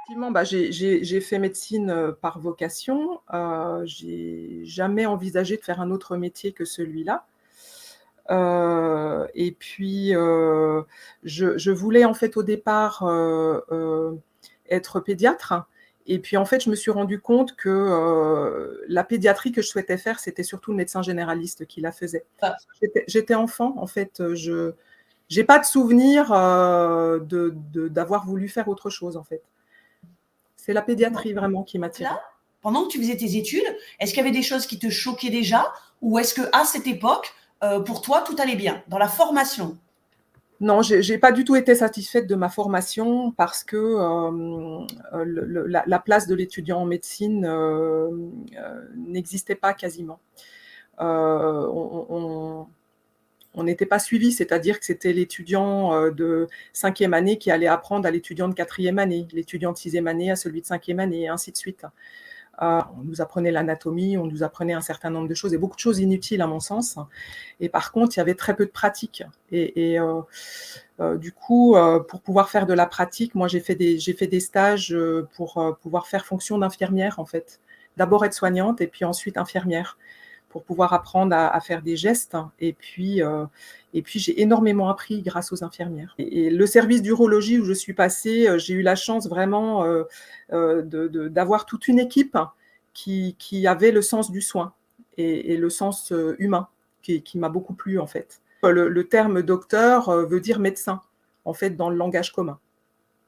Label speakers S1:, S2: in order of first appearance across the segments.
S1: Effectivement, bah, j'ai fait médecine, par vocation. J'ai jamais envisagé de faire un autre métier que celui-là. Et puis, je voulais en fait au départ, être pédiatre et puis en fait, je me suis rendu compte que, la pédiatrie que je souhaitais faire, c'était surtout le médecin généraliste qui la faisait.
S2: Ah,
S1: J'étais enfant en fait, je j'ai pas de souvenir, d'avoir voulu faire autre chose en fait. C'est la pédiatrie vraiment qui m'attirait.
S2: là, pendant que tu faisais tes études, est-ce qu'il y avait des choses qui te choquaient déjà ou est-ce qu'à cette époque, pour toi, tout allait bien dans la formation?
S1: Non, j'ai pas du tout été satisfaite de ma formation parce que, la place de l'étudiant en médecine, n'existait pas quasiment. On n'était pas suivis, c'est-à-dire que c'était l'étudiant, de 5e année qui allait apprendre à l'étudiant de 4e année, l'étudiant de 6e année à celui de 5e année et ainsi de suite. On nous apprenait l'anatomie, on nous apprenait un certain nombre de choses et beaucoup de choses inutiles à mon sens. Et par contre, il y avait très peu de pratique. Du coup, pour pouvoir faire de la pratique, moi j'ai fait des stages pour pouvoir faire fonction d'infirmière en fait. D'abord aide-soignante et puis ensuite infirmière pour pouvoir apprendre à faire des gestes. Et puis j'ai énormément appris grâce aux infirmières. Et le service d'urologie où je suis passée, j'ai eu la chance vraiment d'avoir toute une équipe qui avait le sens du soin et le sens humain qui m'a beaucoup plu en fait. Le terme docteur veut dire médecin en fait dans le langage commun.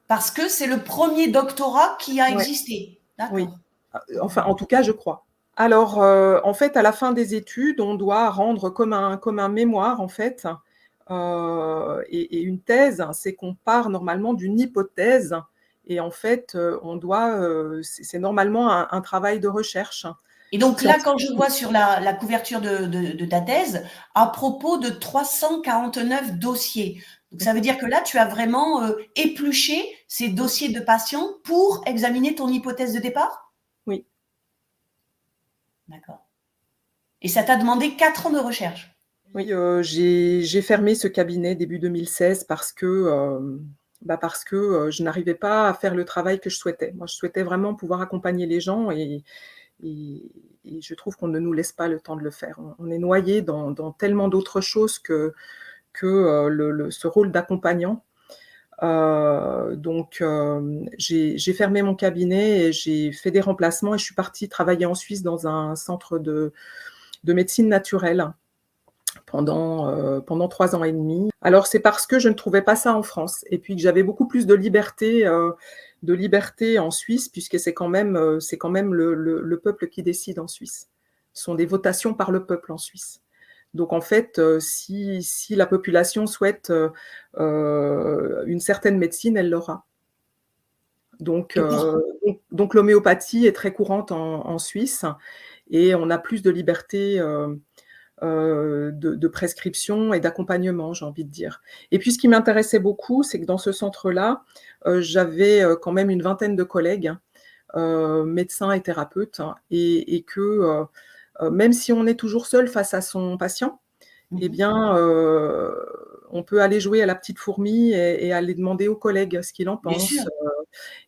S2: Parce que c'est le premier doctorat qui a
S1: Ouais,
S2: existé.
S1: oui.
S2: D'accord.
S1: Enfin, en tout cas, je crois. Alors, en fait, à la fin des études, on doit rendre comme un mémoire, en fait, et une thèse, c'est qu'on part normalement d'une hypothèse et en fait, on doit, c'est normalement un travail de recherche
S2: Et donc là, quand je
S1: scientifique.
S2: vois sur la couverture de ta thèse, à propos de 349 dossiers. Donc ça veut dire que là, tu as vraiment épluché ces dossiers de patients pour examiner ton hypothèse de départ?
S1: Oui.
S2: D'accord. Et ça t'a demandé 4 ans de recherche?
S1: Oui, j'ai fermé ce cabinet début 2016 parce que, je n'arrivais pas à faire le travail que je souhaitais. Moi, je souhaitais vraiment pouvoir accompagner les gens et je trouve qu'on ne nous laisse pas le temps de le faire. On est noyés dans tellement d'autres choses que, ce rôle d'accompagnant. Donc j'ai fermé mon cabinet et j'ai fait des remplacements et je suis partie travailler en Suisse dans un centre de médecine naturelle pendant 3 ans et demi. Alors c'est parce que je ne trouvais pas ça en France et puis que j'avais beaucoup plus de liberté en Suisse puisque c'est quand même le peuple qui décide en Suisse. Ce sont des votations par le peuple en Suisse. Donc en fait, si la population souhaite, une certaine médecine, elle l'aura. Donc
S2: Et pour
S1: l'homéopathie est très courante en Suisse et on a plus de liberté, de prescription et d'accompagnement, j'ai envie de dire. Et puis ce qui m'intéressait beaucoup, c'est que dans ce centre-là, j'avais, quand même une vingtaine de collègues, médecins et thérapeutes et que, même si on est toujours seul face à son patient, eh
S2: mmh.
S1: bien, on peut aller jouer à la petite fourmi et aller demander aux collègues ce qu'il en
S2: Bien sûr.
S1: pense.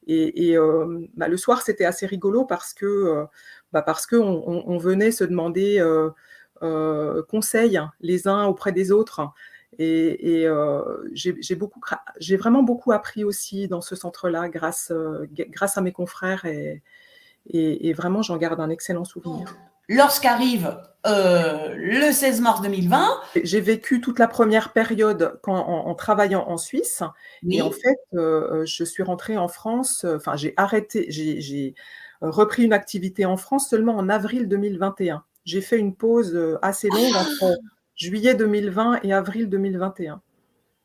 S1: Le soir, c'était assez rigolo parce qu'on on venait se demander, conseil les uns auprès des autres j'ai vraiment beaucoup appris aussi dans ce centre-là grâce à mes confrères et vraiment j'en garde un excellent
S2: Donc,
S1: souvenir.
S2: lorsqu'arrive le 16 mars 2020,
S1: J'ai vécu toute la première période en travaillant en Suisse et en
S2: oui,
S1: fait, je suis rentrée en France, enfin j'ai repris une activité en France seulement en avril 2021. J'ai fait une pause, assez longue entre juillet 2020 et avril 2021.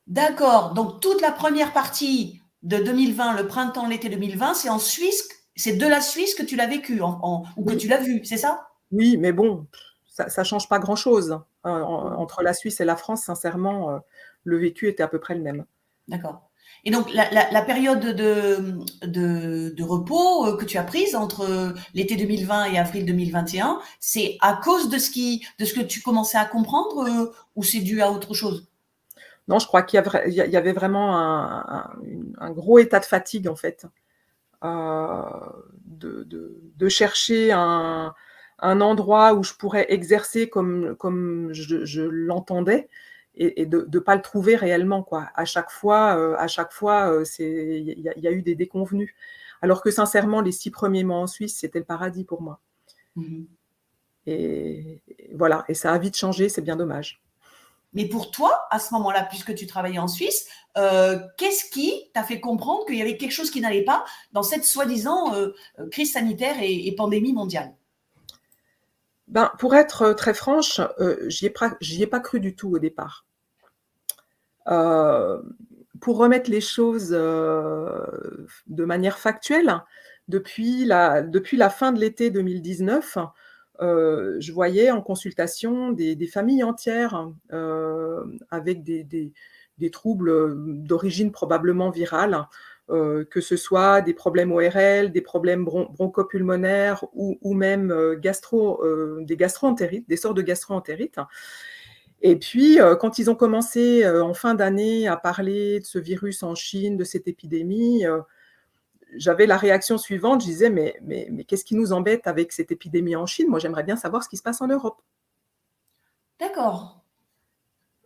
S2: d'accord. Donc toute la première partie de 2020, le printemps, l'été 2020, c'est en Suisse, c'est de la Suisse que tu l'as vécu ou que
S1: Oui,
S2: tu l'as vu, c'est ça?
S1: oui, mais bon, ça change pas grand-chose, entre la Suisse et la France, sincèrement, le vécu était à peu près le même.
S2: D'accord. Et donc la période de repos que tu as prise entre l'été 2020 et avril 2021, c'est à cause de ce que tu commençais à comprendre ou c'est dû à autre chose?
S1: Non, je crois qu'il y avait vraiment un gros état de fatigue, en fait. de chercher un endroit où je pourrais exercer comme je l'entendais et de ne pas le trouver réellement, quoi. À chaque fois, il y a eu des déconvenues. Alors que sincèrement, les 6 premiers mois en Suisse, c'était le paradis pour moi.
S2: Mhm.
S1: Et voilà, et ça a vite changé, c'est bien dommage.
S2: Mais pour toi, à ce moment-là, puisque tu travaillais en Suisse, qu'est-ce qui t'a fait comprendre qu'il y avait quelque chose qui n'allait pas dans cette soi-disant crise sanitaire et pandémie mondiale?
S1: Ben, pour être très franche, j'y ai pas cru du tout au départ. Euh, pour remettre les choses de manière factuelle, depuis la fin de l'été 2019, je voyais en consultation des familles entières avec des troubles d'origine probablement virale, que ce soit des problèmes ORL, des problèmes bronchopulmonaires ou même des gastro-entérites, des sortes de gastro-entérites. Et puis, quand ils ont commencé en fin d'année à parler de ce virus en Chine, de cette épidémie, j'avais la réaction suivante, je disais, mais qu'est-ce qui nous embête avec cette épidémie en Chine? Moi, j'aimerais bien savoir ce qui se passe en Europe.
S2: D'accord.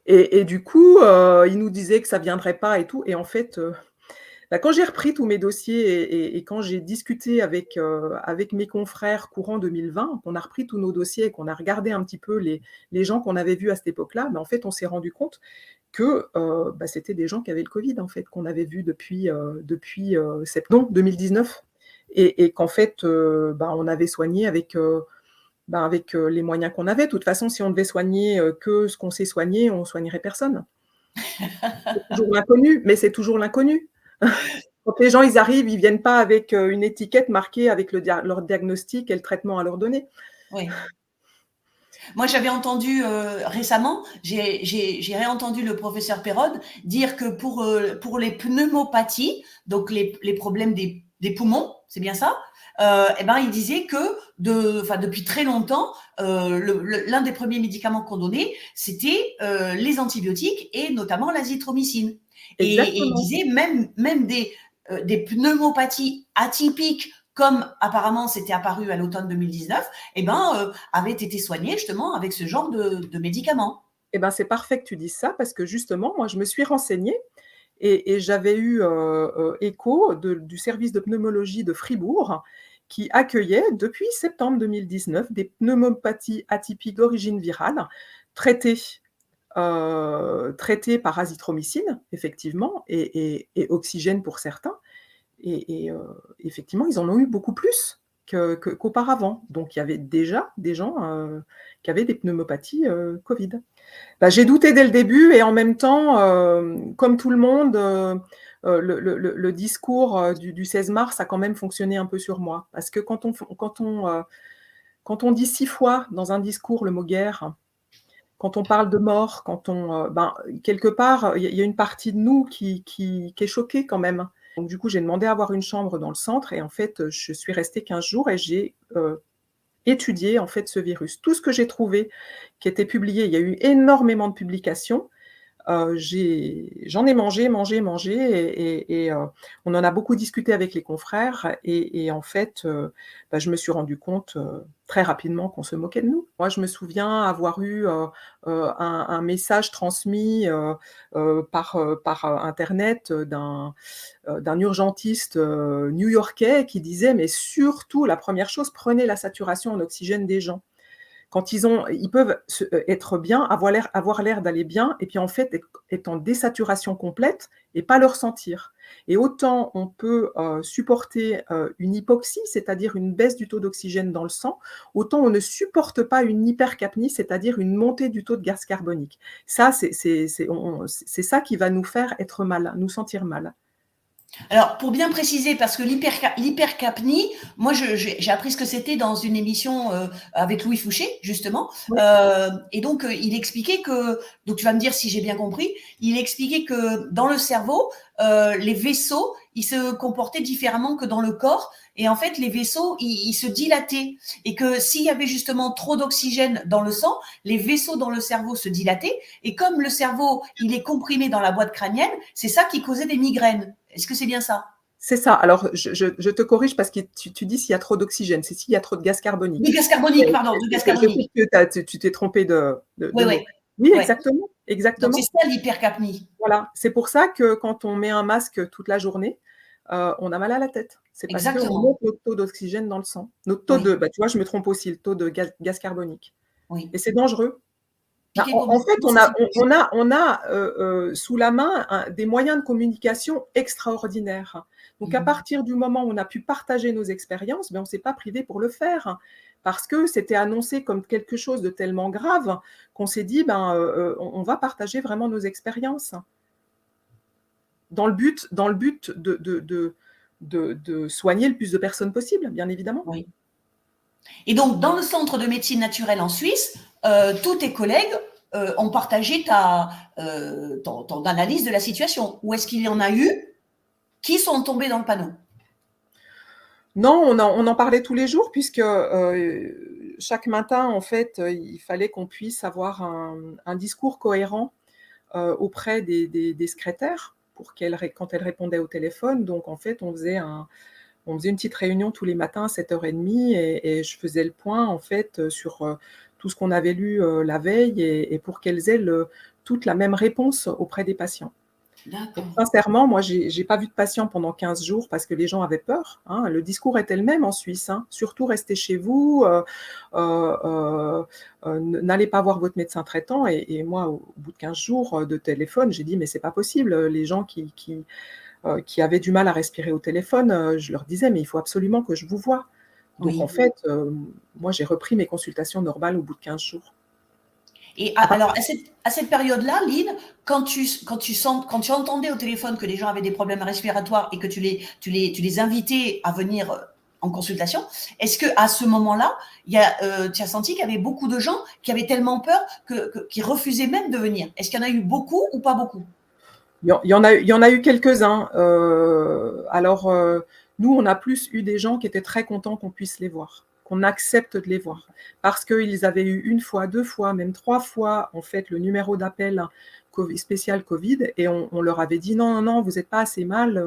S1: Et du coup, ils nous disaient que ça ne viendrait pas et tout. Et en fait, bah, quand j'ai repris tous mes dossiers et quand j'ai discuté avec mes confrères courant 2020, qu'on a repris tous nos dossiers et qu'on a regardé un petit peu les gens qu'on avait vus à cette époque-là, bah, en fait, on s'est rendu compte que bah, c'était des gens qui avaient le Covid, en fait, qu'on avait vus depuis 2019. Et qu'en fait, bah, on avait soigné avec les moyens qu'on avait. De toute façon, si on devait soigner que ce qu'on sait soigner, on ne soignerait personne. C'est toujours l'inconnu, mais c'est toujours l'inconnu. Quand les gens ils arrivent, ils ne viennent pas avec une étiquette marquée avec leur diagnostic et le traitement à leur donner.
S2: Oui. Moi, j'avais entendu récemment, j'ai réentendu le professeur Perrode dire que pour les pneumopathies, donc les problèmes des poumons, c'est bien ça, eh ben, il disait que depuis très longtemps, l'un des premiers médicaments qu'on donnait, c'était les antibiotiques et notamment l'azithromycine. Et il
S1: Exactement.
S2: disait même des pneumopathies atypiques comme apparemment c'était apparu à l'automne 2019, eh ben, avaient été soignés justement avec ce genre de médicaments.
S1: Eh ben, c'est parfait que tu dises ça parce que justement, moi, je me suis renseignée et j'avais eu écho du service de pneumologie de Fribourg qui accueillait depuis septembre 2019 des pneumopathies atypiques d'origine virale traitées, traitées par azithromycine, effectivement, et oxygène pour certains. Et effectivement, ils en ont eu beaucoup plus qu'auparavant. Donc il y avait déjà des gens qui avaient des pneumopathies Covid. Bah, j'ai douté dès le début et en même temps, comme tout le monde, le discours du 16 mars a quand même fonctionné un peu sur moi. Parce que quand on dit 6 fois dans un discours le mot guerre, quand on parle de mort, quelque part, il y a une partie de nous qui est choquée quand même. Donc du coup, j'ai demandé à avoir une chambre dans le centre et en fait, je suis restée 15 jours et j'ai étudié en fait ce virus. Tout ce que j'ai trouvé qui était publié, il y a eu énormément de publications. J'en ai mangé et on en a beaucoup discuté avec les confrères et en fait, bah, je me suis rendu compte, très rapidement qu'on se moquait de nous. Moi, je me souviens avoir eu, un message transmis, par internet, d'un urgentiste, new-yorkais qui disait: «Mais surtout, la première chose, prenez la saturation en oxygène des gens». Quand ils peuvent être bien, avoir l'air d'aller bien, et puis en fait être en désaturation complète et pas le ressentir. Et autant on peut supporter une hypoxie, c'est-à-dire une baisse du taux d'oxygène dans le sang, autant on ne supporte pas une hypercapnie, c'est-à-dire une montée du taux de gaz carbonique. Ça, c'est ça qui va nous faire être mal, nous sentir mal.
S2: Alors, pour bien préciser, parce que l'hypercapnie, moi, j'ai appris ce que c'était dans une émission avec Louis Fouché, justement.
S1: Oui,
S2: Et donc, il expliquait que, donc tu vas me dire si j'ai bien compris, il expliquait que dans le cerveau, les vaisseaux, ils se comportaient différemment que dans le corps. Et en fait, les vaisseaux, ils se dilataient. Et que s'il y avait justement trop d'oxygène dans le sang, les vaisseaux dans le cerveau se dilataient. Et comme le cerveau, il est comprimé dans la boîte crânienne, c'est ça qui causait des migraines. Est-ce que c'est bien ça?
S1: C'est ça. Alors je te corrige parce que tu dis s'il y a trop d'oxygène, c'est s'il y a trop de gaz
S2: Du
S1: carbonique.
S2: gaz carbonique, pardon, du gaz
S1: Je trouve
S2: carbonique.
S1: que tu t'es trompée
S2: Oui,
S1: de
S2: oui,
S1: mot. Oui,
S2: ouais.
S1: exactement,
S2: Donc c'est
S1: exactement.
S2: ça l'hypercapnie.
S1: Voilà. C'est pour ça que quand on met un masque toute la journée, on a mal à la tête. C'est parce qu'on
S2: Exactement.
S1: monte notre taux d'oxygène dans le sang. Notre taux
S2: Oui,
S1: de bah, tu vois, je me trompe aussi, le taux de gaz carbonique
S2: oui.
S1: et c'est dangereux. Bah,
S2: Piquer
S1: en fait,
S2: comment ça s'explique?
S1: on a sous la main des moyens de communication extraordinaires. Donc, à
S2: Mmh.
S1: partir du moment où on a pu partager nos expériences, ben, on ne s'est pas privé pour le faire. Parce que c'était annoncé comme quelque chose de tellement grave qu'on s'est dit, ben, on va partager vraiment nos expériences. Dans le but de soigner le plus de personnes possible, bien évidemment.
S2: Oui. Et donc, dans le centre de médecine naturelle en Suisse, tous tes collègues ont partagé ton analyse de la situation. Ou est-ce qu'il y en a eu qui sont tombés dans le panneau?
S1: Non, on en parlait tous les jours puisque, chaque matin, en fait, il fallait qu'on puisse avoir un discours cohérent, auprès des secrétaires pour quand elles répondaient au téléphone. Donc en fait, on faisait une petite réunion tous les matins à 7h30 et je faisais le point, en fait, sur, tout ce qu'on avait lu, la veille et pour qu'elles aient toutes la même réponse auprès des patients. Donc
S2: D'accord.
S1: sincèrement, moi, j'ai pas vu de patient pendant 15 jours parce que les gens avaient peur, hein. Le discours était le même en Suisse, hein. Surtout restez chez vous, n'allez pas voir votre médecin traitant et moi, au bout de 15 jours, de téléphone, j'ai dit: «Mais c'est pas possible, les gens qui avaient du mal à respirer au téléphone», je leur disais: «Mais il faut absolument que je vous voie». Donc en
S2: Oui.
S1: fait, moi, j'ai repris mes consultations normales au bout de 15 jours.
S2: Et
S1: À part
S2: alors, à cette période-là, Lynn, quand tu entendais au téléphone que les gens avaient des problèmes respiratoires et que tu les invitais à venir en consultation, est-ce que à ce moment-là, tu as senti qu'il y avait beaucoup de gens qui avaient tellement peur qui refusaient même de venir? Est-ce qu'il y en a eu beaucoup ou pas beaucoup?
S1: il y en a eu quelques-uns, alors, nous, on a plus eu des gens qui étaient très contents qu'on puisse les voir, qu'on accepte de les voir. Parce qu'ils avaient eu 1 fois, 2 fois, même 3 fois, en fait, le numéro d'appel spécial covid et on leur avait dit: «Non, non, non, vous êtes pas assez mal,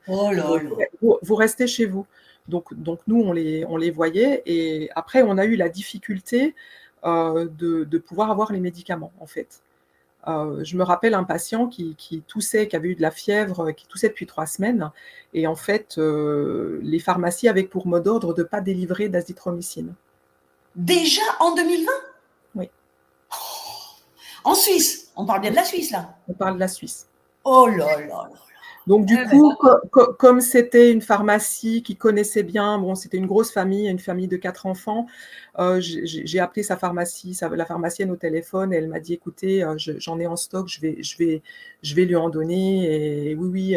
S2: Oh là là.
S1: vous restez chez vous». Donc nous, on les voyait et après on a eu la difficulté, de pouvoir avoir les médicaments, en fait. Je me rappelle un patient qui toussait, qui avait eu de la fièvre, qui toussait depuis 3 semaines et en fait, les pharmacies avaient pour mot d'ordre de ne pas délivrer d'azithromycine.
S2: Déjà en 2020?
S1: Oui,
S2: En Suisse? On parle bien de la Suisse là.
S1: on parle de la Suisse.
S2: Oh là là là.
S1: Donc du
S2: Eh ben,
S1: coup, comme c'était une pharmacie qui connaissait bien, bon, c'était une grosse famille, une famille de 4 enfants, j'ai appelé la pharmacienne au téléphone et elle m'a dit: «Écoutez, j'en ai en stock, je vais lui en donner» et oui, oui,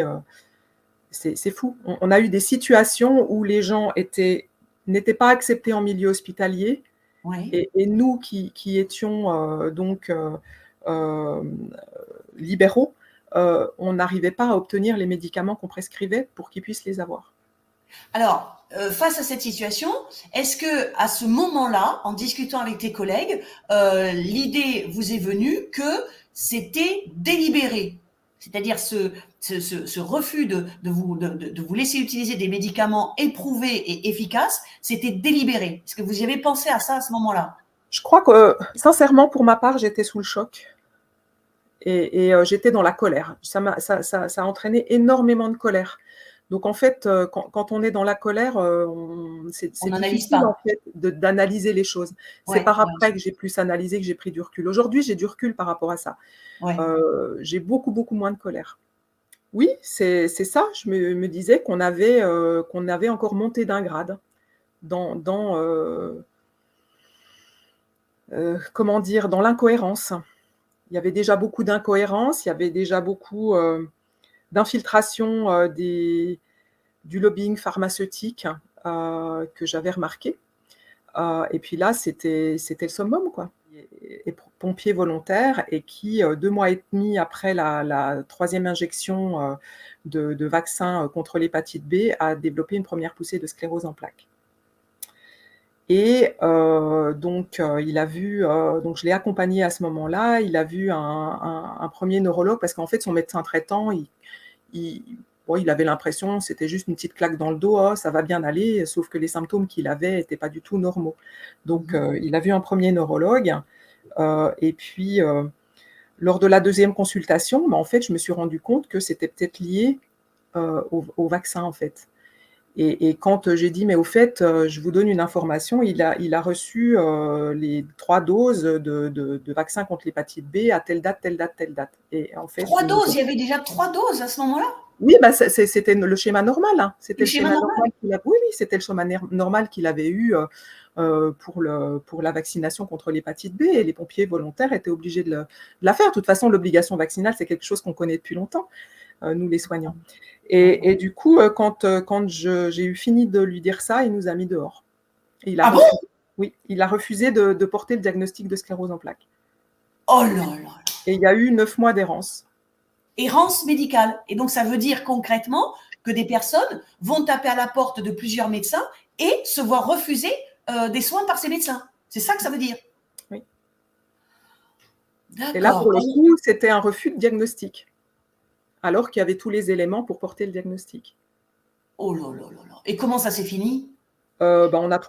S1: c'est fou. On a eu des situations où les gens n'étaient pas acceptés en milieu hospitalier
S2: ouais.
S1: et nous qui étions, donc libéraux, on n'arrivait pas à obtenir les médicaments qu'on prescrivait pour qu'ils puissent les avoir.
S2: Alors, face à cette situation, est-ce que à ce moment-là, en discutant avec tes collègues, l'idée vous est venue que c'était délibéré? C'est-à-dire ce refus de vous laisser utiliser des médicaments éprouvés et efficaces, c'était délibéré. Est-ce que vous y avez pensé à ça à ce moment-là?
S1: Je crois que, sincèrement, pour ma part, j'étais sous le choc et j'étais dans la colère. Ça a entraîné énormément de colère. Donc en fait, quand on est dans la colère,
S2: On
S1: c'est
S2: n'analyse
S1: difficile, en
S2: pas.
S1: fait, d'analyser les choses. C'est
S2: Ouais,
S1: par
S2: ouais,
S1: après que j'ai plus analysé, que j'ai pris du recul. Aujourd'hui, j'ai du recul par rapport à ça.
S2: ouais.
S1: J'ai beaucoup, beaucoup moins de colère. Oui, c'est ça, je me disais qu'on avait encore monté d'un grade dans, comment dire? Dans l'incohérence. Il y avait déjà beaucoup d'incohérences, il y avait déjà beaucoup, d'infiltration, des du lobbying pharmaceutique, que j'avais remarqué. Et puis là, c'était le summum, quoi. Et pompier volontaire et qui, 2 mois et demi après la 3e injection, de vaccin, contre l'hépatite B, a développé une première poussée de sclérose en plaques. Et donc il a vu, donc je l'ai accompagné à ce moment-là, il a vu un 1er neurologue parce qu'en fait son médecin traitant, il Bon, il avait l'impression, c'était juste une petite claque dans le dos, oh, ça va bien aller, sauf que les symptômes qu'il avait n'étaient pas du tout normaux. Donc, il a vu un premier neurologue, et puis, lors de la deuxième consultation, en fait, je me suis rendu compte que c'était peut-être lié au vaccin, en fait. Et quand j'ai dit: «Mais au fait, je vous donne une information», il a reçu les 3 doses de vaccin contre l'hépatite B à telle date, telle date, telle date. Et en fait,
S2: 3 doses, il y avait déjà 3 doses à ce moment-là?
S1: oui, c'était le schéma normal, hein. C'était
S2: Le
S1: le
S2: schéma
S1: schéma
S2: normal?
S1: normal qu'il a oui, oui, c'était le schéma normal qu'il avait eu, pour la vaccination contre l'hépatite B, et les pompiers volontaires étaient obligés de la faire. De toute façon, l'obligation vaccinale, c'est quelque chose qu'on connaît depuis longtemps, nous les soignants. Et du coup, quand j'ai eu fini de lui dire ça, il nous a mis dehors. Et il a
S2: Ah bon?
S1: refusé oui, il a refusé de porter le diagnostic de sclérose en plaques.
S2: Oh là là là!
S1: Et il y a eu 9 mois d'errance.
S2: Errance médicale. Et donc, ça veut dire concrètement que des personnes vont taper à la porte de plusieurs médecins et se voir refuser des soins par ces médecins. C'est ça que ça veut dire?
S1: Oui. Et là,
S2: D'accord.
S1: pour le coup, c'était un refus de diagnostic, alors qu'il y avait tous les éléments pour porter le diagnostic.
S2: Oh là là là là. Et comment ça s'est fini?
S1: On a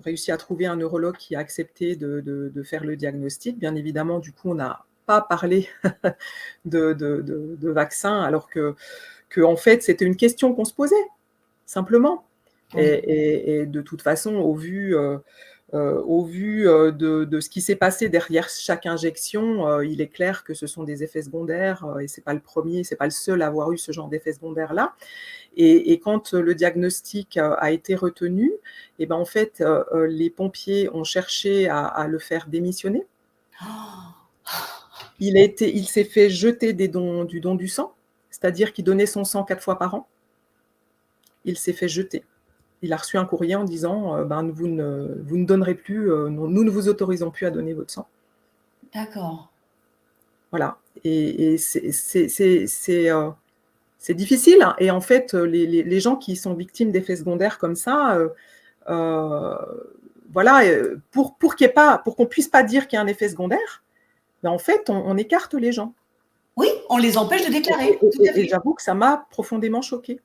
S1: réussi à trouver un neurologue qui a accepté de faire le diagnostic. Bien évidemment, du coup, on n'a pas parlé de vaccin, alors qu'en fait, c'était une question qu'on se posait, simplement.
S2: Oui.
S1: Et de toute façon, au vu de ce qui s'est passé derrière chaque injection, il est clair que ce sont des effets secondaires, et c'est pas le premier, c'est pas le seul à avoir eu ce genre d'effets secondaires-là. Et quand le diagnostic a été retenu, et en fait, les pompiers ont cherché à le faire démissionner. Il s'est fait jeter du don du sang, c'est-à-dire qu'il donnait son sang 4 fois par an. Il s'est fait jeter. Il a reçu un courrier en disant, vous ne donnerez plus, nous ne vous autorisons plus à donner votre sang.
S2: D'accord.
S1: Voilà. Et c'est difficile, hein. Et en fait, les gens qui sont victimes d'effets secondaires comme ça, voilà, pour qu'on puisse pas dire qu'il y a un effet secondaire, en fait, on écarte les gens.
S2: Oui, on les empêche de déclarer. Tout à
S1: Et
S2: fait.
S1: j'avoue que ça m'a profondément choquée.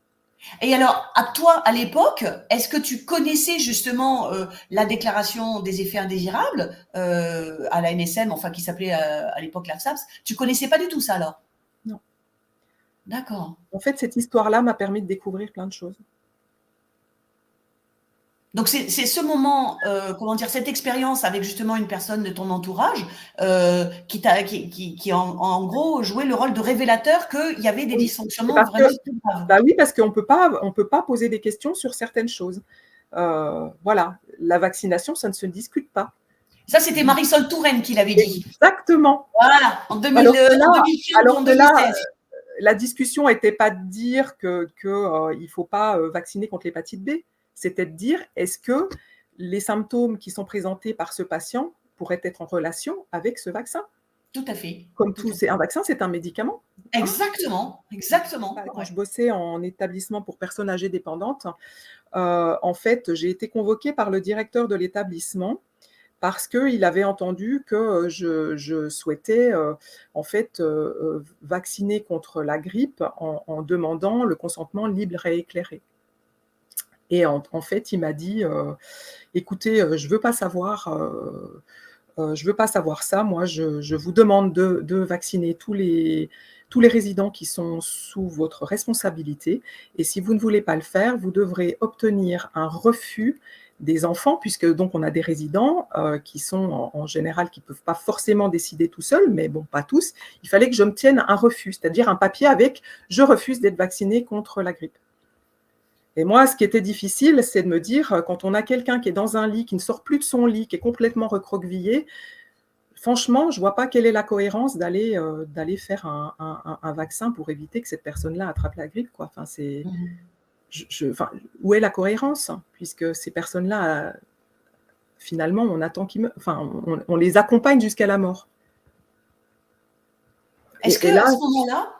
S2: Et alors, à toi, à l'époque, est-ce que tu connaissais justement la déclaration des effets indésirables à la NSM, enfin qui s'appelait à l'époque l'AFSAPS? Tu connaissais pas du tout ça alors?
S1: Non.
S2: D'accord.
S1: En fait, cette histoire-là m'a permis de découvrir plein de choses.
S2: Donc c'est ce moment, comment dire, cette expérience avec justement une personne de ton entourage qui en gros jouait le rôle de révélateur qu'il y avait des
S1: Oui, c'est
S2: dysfonctionnements
S1: parce
S2: vraiment
S1: que
S2: graves.
S1: oui, parce qu'on peut pas poser des questions sur certaines choses. Voilà, la vaccination, ça ne se discute pas.
S2: Ça, c'était Marisol Touraine qui l'avait dit.
S1: Exactement.
S2: Voilà, en
S1: Alors que là
S2: en 2015 ou en
S1: alors que là,
S2: 2016.
S1: la discussion était pas de dire il faut pas, vacciner contre l'hépatite B. C'était de dire: «Est-ce que les symptômes qui sont présentés par ce patient pourraient être en relation avec ce vaccin?»
S2: Tout à fait.
S1: Comme
S2: Tout
S1: tout,
S2: à fait.
S1: un vaccin, c'est un médicament, hein.
S2: Exactement, exactement.
S1: Quand
S2: Ouais.
S1: je bossais en établissement pour personnes âgées dépendantes, en fait, j'ai été convoquée par le directeur de l'établissement parce qu'il avait entendu que je souhaitais, en fait, vacciner contre la grippe en demandant le consentement libre et éclairé. Et en fait, il m'a dit, «Écoutez, je veux pas savoir ça. Moi, je vous demande de vacciner tous les résidents qui sont sous votre responsabilité, et si vous ne voulez pas le faire, vous devrez obtenir un refus des enfants», puisque donc on a des résidents, qui sont en général qui peuvent pas forcément décider tout seuls, mais bon, pas tous. Il fallait que j'obtienne un refus, c'est-à-dire un papier avec: «Je refuse d'être vacciné contre la grippe». Et moi, ce qui était difficile, c'est de me dire, quand on a quelqu'un qui est dans un lit, qui ne sort plus de son lit, qui est complètement recroquevillé, franchement, je vois pas quelle est la cohérence d'aller faire un vaccin pour éviter que cette personne-là attrape la grippe, quoi. Enfin, c'est
S2: Mmh.
S1: enfin, où est la cohérence? Puisque ces personnes-là, finalement, on attend qu'ils meurent, enfin, on les accompagne jusqu'à la mort.
S2: Est-ce
S1: Et
S2: qu'à
S1: là,
S2: ce moment-là,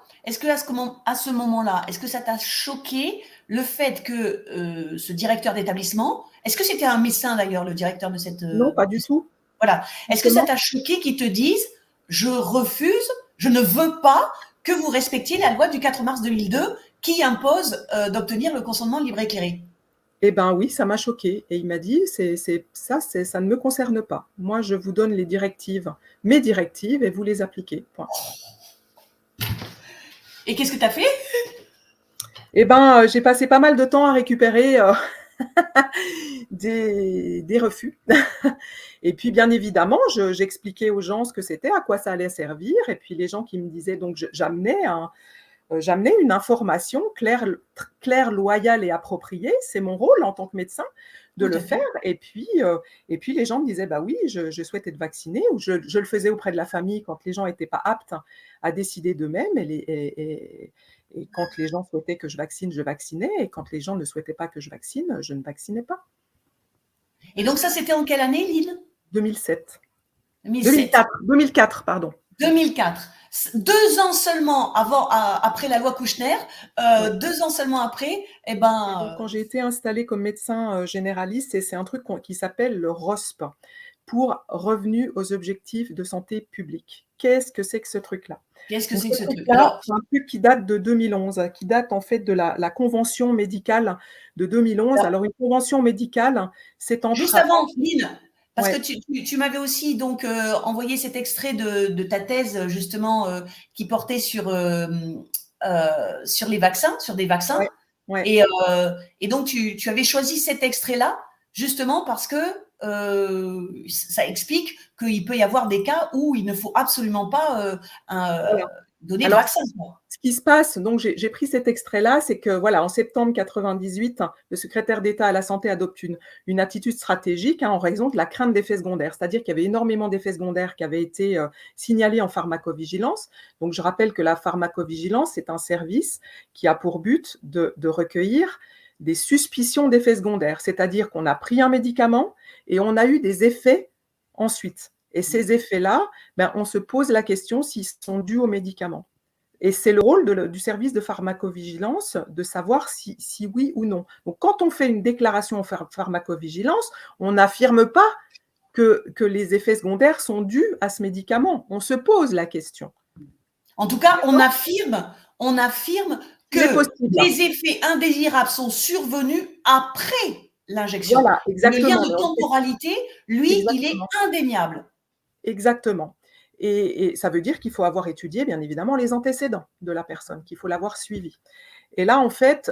S2: à ce moment-là, est-ce que ça t'a choqué le fait que ce directeur d'établissement, est-ce que c'était un médecin d'ailleurs, le directeur de cette,
S1: non, pas du tout,
S2: voilà, est-ce que ça
S1: justement.
S2: t'a choqué qu'il te dise, je refuse, je ne veux pas que vous respectiez la loi du 4 mars 2002 qui impose d'obtenir le consentement libre et éclairé.
S1: Eh ben oui, ça m'a choqué et il m'a dit: Ça ne me concerne pas. Moi, je vous donne les directives, mes directives et vous les appliquez, point».
S2: Et qu'est-ce que tu as fait?
S1: Eh ben, j'ai passé pas mal de temps à récupérer, des refus et puis, bien évidemment, j'expliquais aux gens ce que c'était, à quoi ça allait servir et puis les gens qui me disaient donc j'amenais une information claire, loyale et appropriée. C'est mon rôle en tant que médecin de
S2: Tout
S1: le
S2: à fait.
S1: faire. Et puis les gens me disaient: «Bah oui, je souhaite être vacciné», ou je le faisais auprès de la famille quand les gens n'étaient pas aptes à décider d'eux-mêmes et quand les gens souhaitaient que je vaccine, je vaccinais et quand les gens ne souhaitaient pas que je vaccine, je ne vaccinais pas.
S2: Et donc ça, c'était en quelle année, Lynn?
S1: 2007.
S2: 2007.
S1: 2004, pardon.
S2: 2004. 2 ans seulement après la loi Kouchner,
S1: Ouais.
S2: 2 ans seulement après, eh
S1: Et donc,
S2: ben,
S1: quand j'ai été installée comme médecin généraliste, c'est un truc qui s'appelle le ROSP, pour Revenu aux objectifs de santé publique. Qu'est-ce que c'est que ce truc-là?
S2: qu'est-ce que
S1: Donc
S2: c'est que
S1: ce
S2: ce truc?
S1: truc-là,
S2: Alors,
S1: c'est un truc qui date de 2011, qui date en fait de la convention médicale de 2011.
S2: alors,
S1: Alors une convention médicale, c'est
S2: juste
S1: entre
S2: avant, Lynn, parce que
S1: ouais,
S2: tu m'avais aussi donc envoyé cet extrait de ta thèse justement qui portait sur les vaccins, sur des vaccins.
S1: ouais, ouais.
S2: Et, et donc, tu avais choisi cet extrait-là, justement parce que ça explique qu'il peut y avoir des cas où il ne faut absolument pas
S1: Voilà.
S2: donner de
S1: Alors,
S2: vaccin, quoi.
S1: ce qui se passe, donc j'ai pris cet extrait-là, c'est que voilà, en septembre 98, le secrétaire d'État à la santé adopte une attitude stratégique, en raison de la crainte d'effets secondaires. C'est-à-dire qu'il y avait énormément d'effets secondaires qui avaient été signalés en pharmacovigilance. Donc je rappelle que la pharmacovigilance, c'est un service qui a pour but de recueillir des suspicions d'effets secondaires. C'est-à-dire qu'on a pris un médicament et on a eu des effets ensuite. Et ces effets-là, ben, on se pose la question s'ils sont dus au médicament. Et c'est le rôle du service de pharmacovigilance de savoir si oui ou non. Donc, quand on fait une déclaration en pharmacovigilance, on n'affirme pas que les effets secondaires sont dus à ce médicament. On se pose la question.
S2: En tout cas, on
S1: D'accord.
S2: affirme
S1: Il est
S2: que
S1: possible.
S2: les effets indésirables sont survenus après l'injection.
S1: Voilà,
S2: Le lien
S1: exactement.
S2: de temporalité, lui, il est
S1: Exactement.
S2: indéniable.
S1: Exactement. Et ça veut dire qu'il faut avoir étudié, bien évidemment, les antécédents de la personne, qu'il faut l'avoir suivi. Et là, en fait,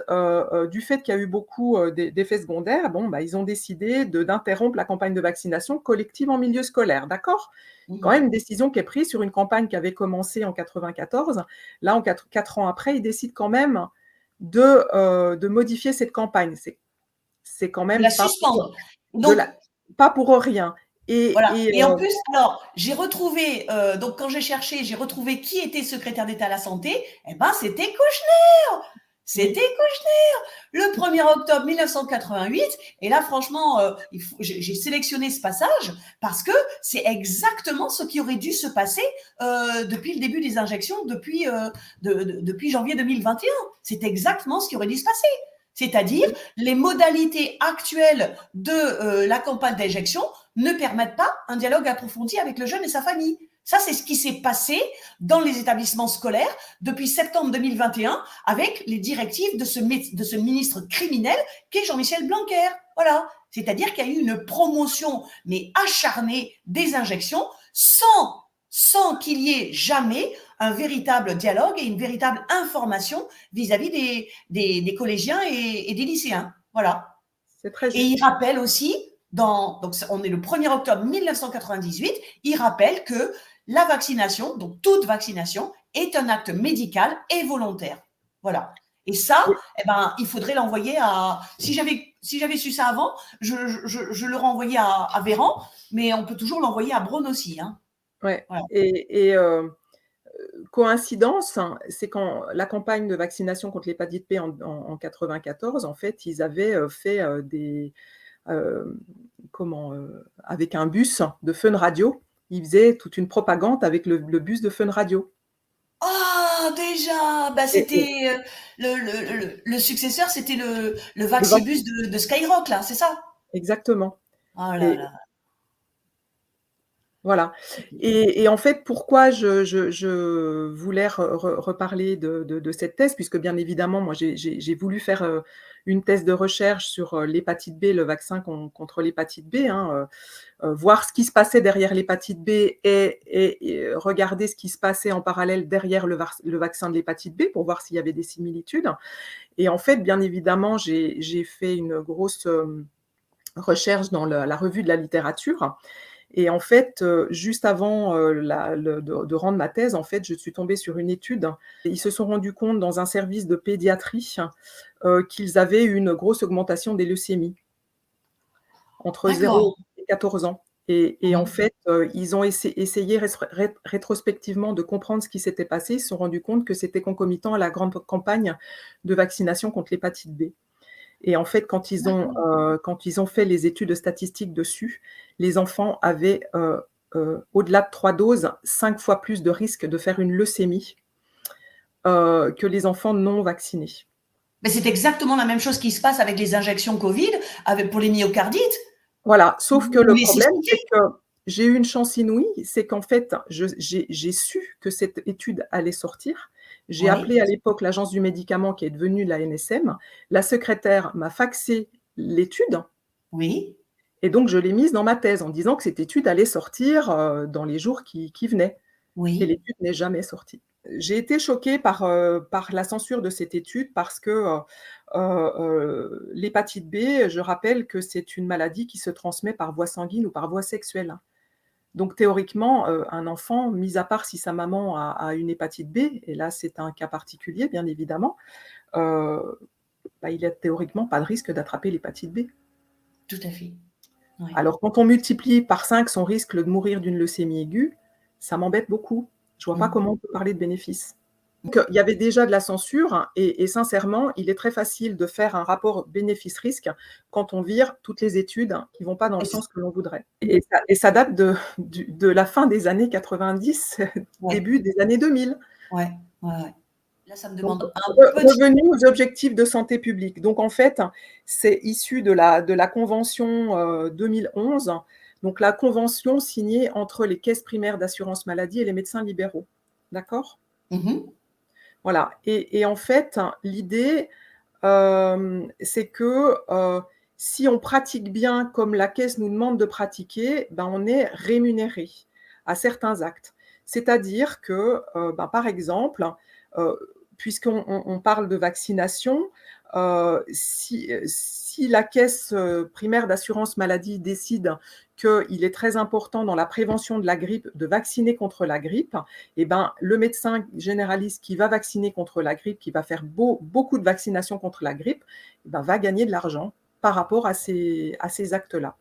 S1: du fait qu'il y a eu beaucoup d'effets secondaires, bon, bah, ils ont décidé d'interrompre la campagne de vaccination collective en milieu scolaire, d'accord? Quand même une décision qui est prise sur une campagne qui avait commencé en 94. Là, en 4 ans après, ils décident quand même de modifier cette campagne. C'est quand
S2: De la
S1: même
S2: suspendre.
S1: de
S2: Donc,
S1: la, pas pour rien.
S2: voilà. Et en plus, alors, j'ai retrouvé, donc quand j'ai cherché, j'ai retrouvé qui était secrétaire d'État à la santé. Eh ben, c'était Kouchner.
S1: oui,
S2: C'était Kouchner. Le 1er octobre 1988. Et là, franchement, j'ai sélectionné ce passage parce que c'est exactement ce qui aurait dû se passer depuis le début des injections, depuis janvier 2021. C'est exactement ce qui aurait dû se passer. C'est-à-dire, les modalités actuelles de la campagne d'injection ne permettent pas un dialogue approfondi avec le jeune et sa famille. Ça, c'est ce qui s'est passé dans les établissements scolaires depuis septembre 2021 avec les directives de ce ministre criminel qu'est Jean-Michel Blanquer. Voilà. C'est-à-dire qu'il y a eu une promotion, mais acharnée, des injections sans qu'il y ait jamais un véritable dialogue et une véritable information vis-à-vis des collégiens et des lycéens. Voilà.
S1: c'est très
S2: Et il
S1: juste.
S2: rappelle aussi, donc on est le 1er octobre 1998, il rappelle que la vaccination, donc toute vaccination, est un acte médical et volontaire. Voilà. Et ça,
S1: Oui,
S2: eh ben, il faudrait l'envoyer à. Si j'avais su ça avant, je le renvoyais à Véran, mais on peut toujours l'envoyer à Braun aussi. Hein.
S1: ouais.
S2: Voilà.
S1: Coïncidence, hein, c'est quand la campagne de vaccination contre l'hépatite B en 94, en fait, ils avaient fait avec un bus de Fun Radio, ils faisaient toute une propagande avec le bus de Fun Radio.
S2: Ah, déjà, bah,
S1: Et
S2: c'était le successeur, c'était le
S1: le vac
S2: Vaxibus de Skyrock, là, c'est ça?
S1: exactement.
S2: Oh là
S1: Et
S2: là.
S1: Voilà. Et en fait, pourquoi je voulais reparler de cette thèse, puisque bien évidemment, moi, j'ai voulu faire, une thèse de recherche sur, l'hépatite B, le vaccin contre l'hépatite B, hein, voir ce qui se passait derrière l'hépatite B et regarder ce qui se passait en parallèle derrière le vaccin de l'hépatite B pour voir s'il y avait des similitudes. Et en fait, bien évidemment, j'ai fait une grosse, recherche dans la revue de la littérature. Et en fait, juste avant, de rendre ma thèse, en fait, je suis tombée sur une étude. Ils se sont rendus compte dans un service de pédiatrie, qu'ils avaient une grosse augmentation des leucémies entre
S2: D'accord.
S1: 0 et 14 ans. Et en
S2: Mmh.
S1: fait, ils ont essayé rétrospectivement de comprendre ce qui s'était passé. Ils se sont rendus compte que c'était concomitant à la grande campagne de vaccination contre l'hépatite B. Et en fait,
S2: D'accord.
S1: quand ils ont fait les études statistiques dessus, les enfants avaient, au-delà de 3 doses, 5 fois plus de risque de faire une leucémie, que les enfants non vaccinés.
S2: Mais c'est exactement la même chose qui se passe avec les injections Covid, avec pour les myocardites
S1: Voilà, sauf que
S2: ou
S1: le
S2: les
S1: problème, c'est
S2: cystites.
S1: que j'ai eu une chance inouïe, c'est qu'en fait, j'ai su que cette étude allait sortir. J'ai
S2: Oui,
S1: appelé à l'époque l'Agence du médicament qui est devenue l'ANSM. La secrétaire m'a faxé l'étude
S2: oui,
S1: et donc je l'ai mise dans ma thèse en disant que cette étude allait sortir, dans les jours qui venaient. Et
S2: oui.
S1: l'étude n'est jamais sortie. J'ai été choquée par la censure de cette étude parce que, l'hépatite B, je rappelle que c'est une maladie qui se transmet par voie sanguine ou par voie sexuelle. Donc théoriquement, un enfant, mis à part si sa maman a une hépatite B, et là c'est un cas particulier bien évidemment, heu, bah, il a théoriquement pas de risque d'attraper l'hépatite B.
S2: Tout à fait. Oui.
S1: Alors quand on multiplie par 5 son risque de mourir d'une leucémie aiguë, ça m'embête beaucoup. Je vois pas
S2: Mmh.
S1: comment on peut parler de bénéfice. Donc, il y avait déjà de la censure, hein, et sincèrement, il est très facile de faire un rapport bénéfice-risque quand on vire toutes les études qui vont pas dans le
S2: Et c
S1: sens que l'on voudrait. Et ça date de la fin des années 90,
S2: ouais,
S1: début des années 2000.
S2: ouais, ouais, ouais. Là, ça me
S1: Donc
S2: demande un petit
S1: revenus aux objectifs de santé publique. Donc en fait, c'est issu de la convention, 2011, donc la convention signée entre les caisses primaires d'assurance maladie et les médecins libéraux. D'accord?
S2: mmh.
S1: Voilà. Et en fait, l'idée, c'est que, si on pratique bien comme la caisse nous demande de pratiquer, ben, on est rémunéré à certains actes. C'est-à-dire que, ben, par exemple, heu, puisqu'on parle de vaccination, si la caisse, primaire d'assurance maladie décide qu'il est très important dans la prévention de la grippe de vacciner contre la grippe, et ben, le médecin généraliste qui va vacciner contre la grippe, qui va faire beaucoup de vaccinations contre la grippe, eh ben, va gagner de l'argent par rapport à ces actes-là.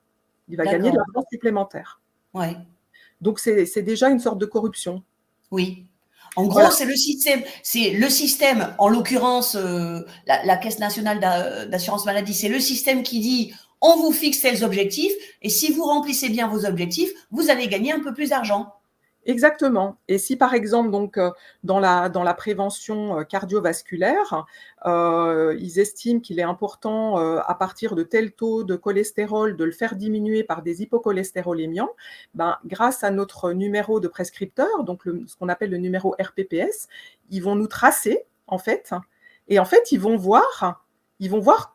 S1: Il va gagner de
S2: D'accord,
S1: l'argent supplémentaire.
S2: ouais,
S1: Donc c'est déjà une sorte de corruption.
S2: oui. En gros,
S1: Voilà,
S2: c'est le système, en l'occurrence, la Caisse nationale d'assurance maladie, c'est le système qui dit: «On vous fixe tels objectifs et si vous remplissez bien vos objectifs, vous allez gagner un peu plus d'argent».
S1: exactement. Et si par exemple donc, dans la prévention, cardiovasculaire, ils estiment qu'il est important, à partir de tel taux de cholestérol, de le faire diminuer par des hypocholestérolémiants, ben, grâce à notre numéro de prescripteur, donc ce qu'on appelle le numéro RPPS, ils vont nous tracer en fait, et en fait, ils vont voir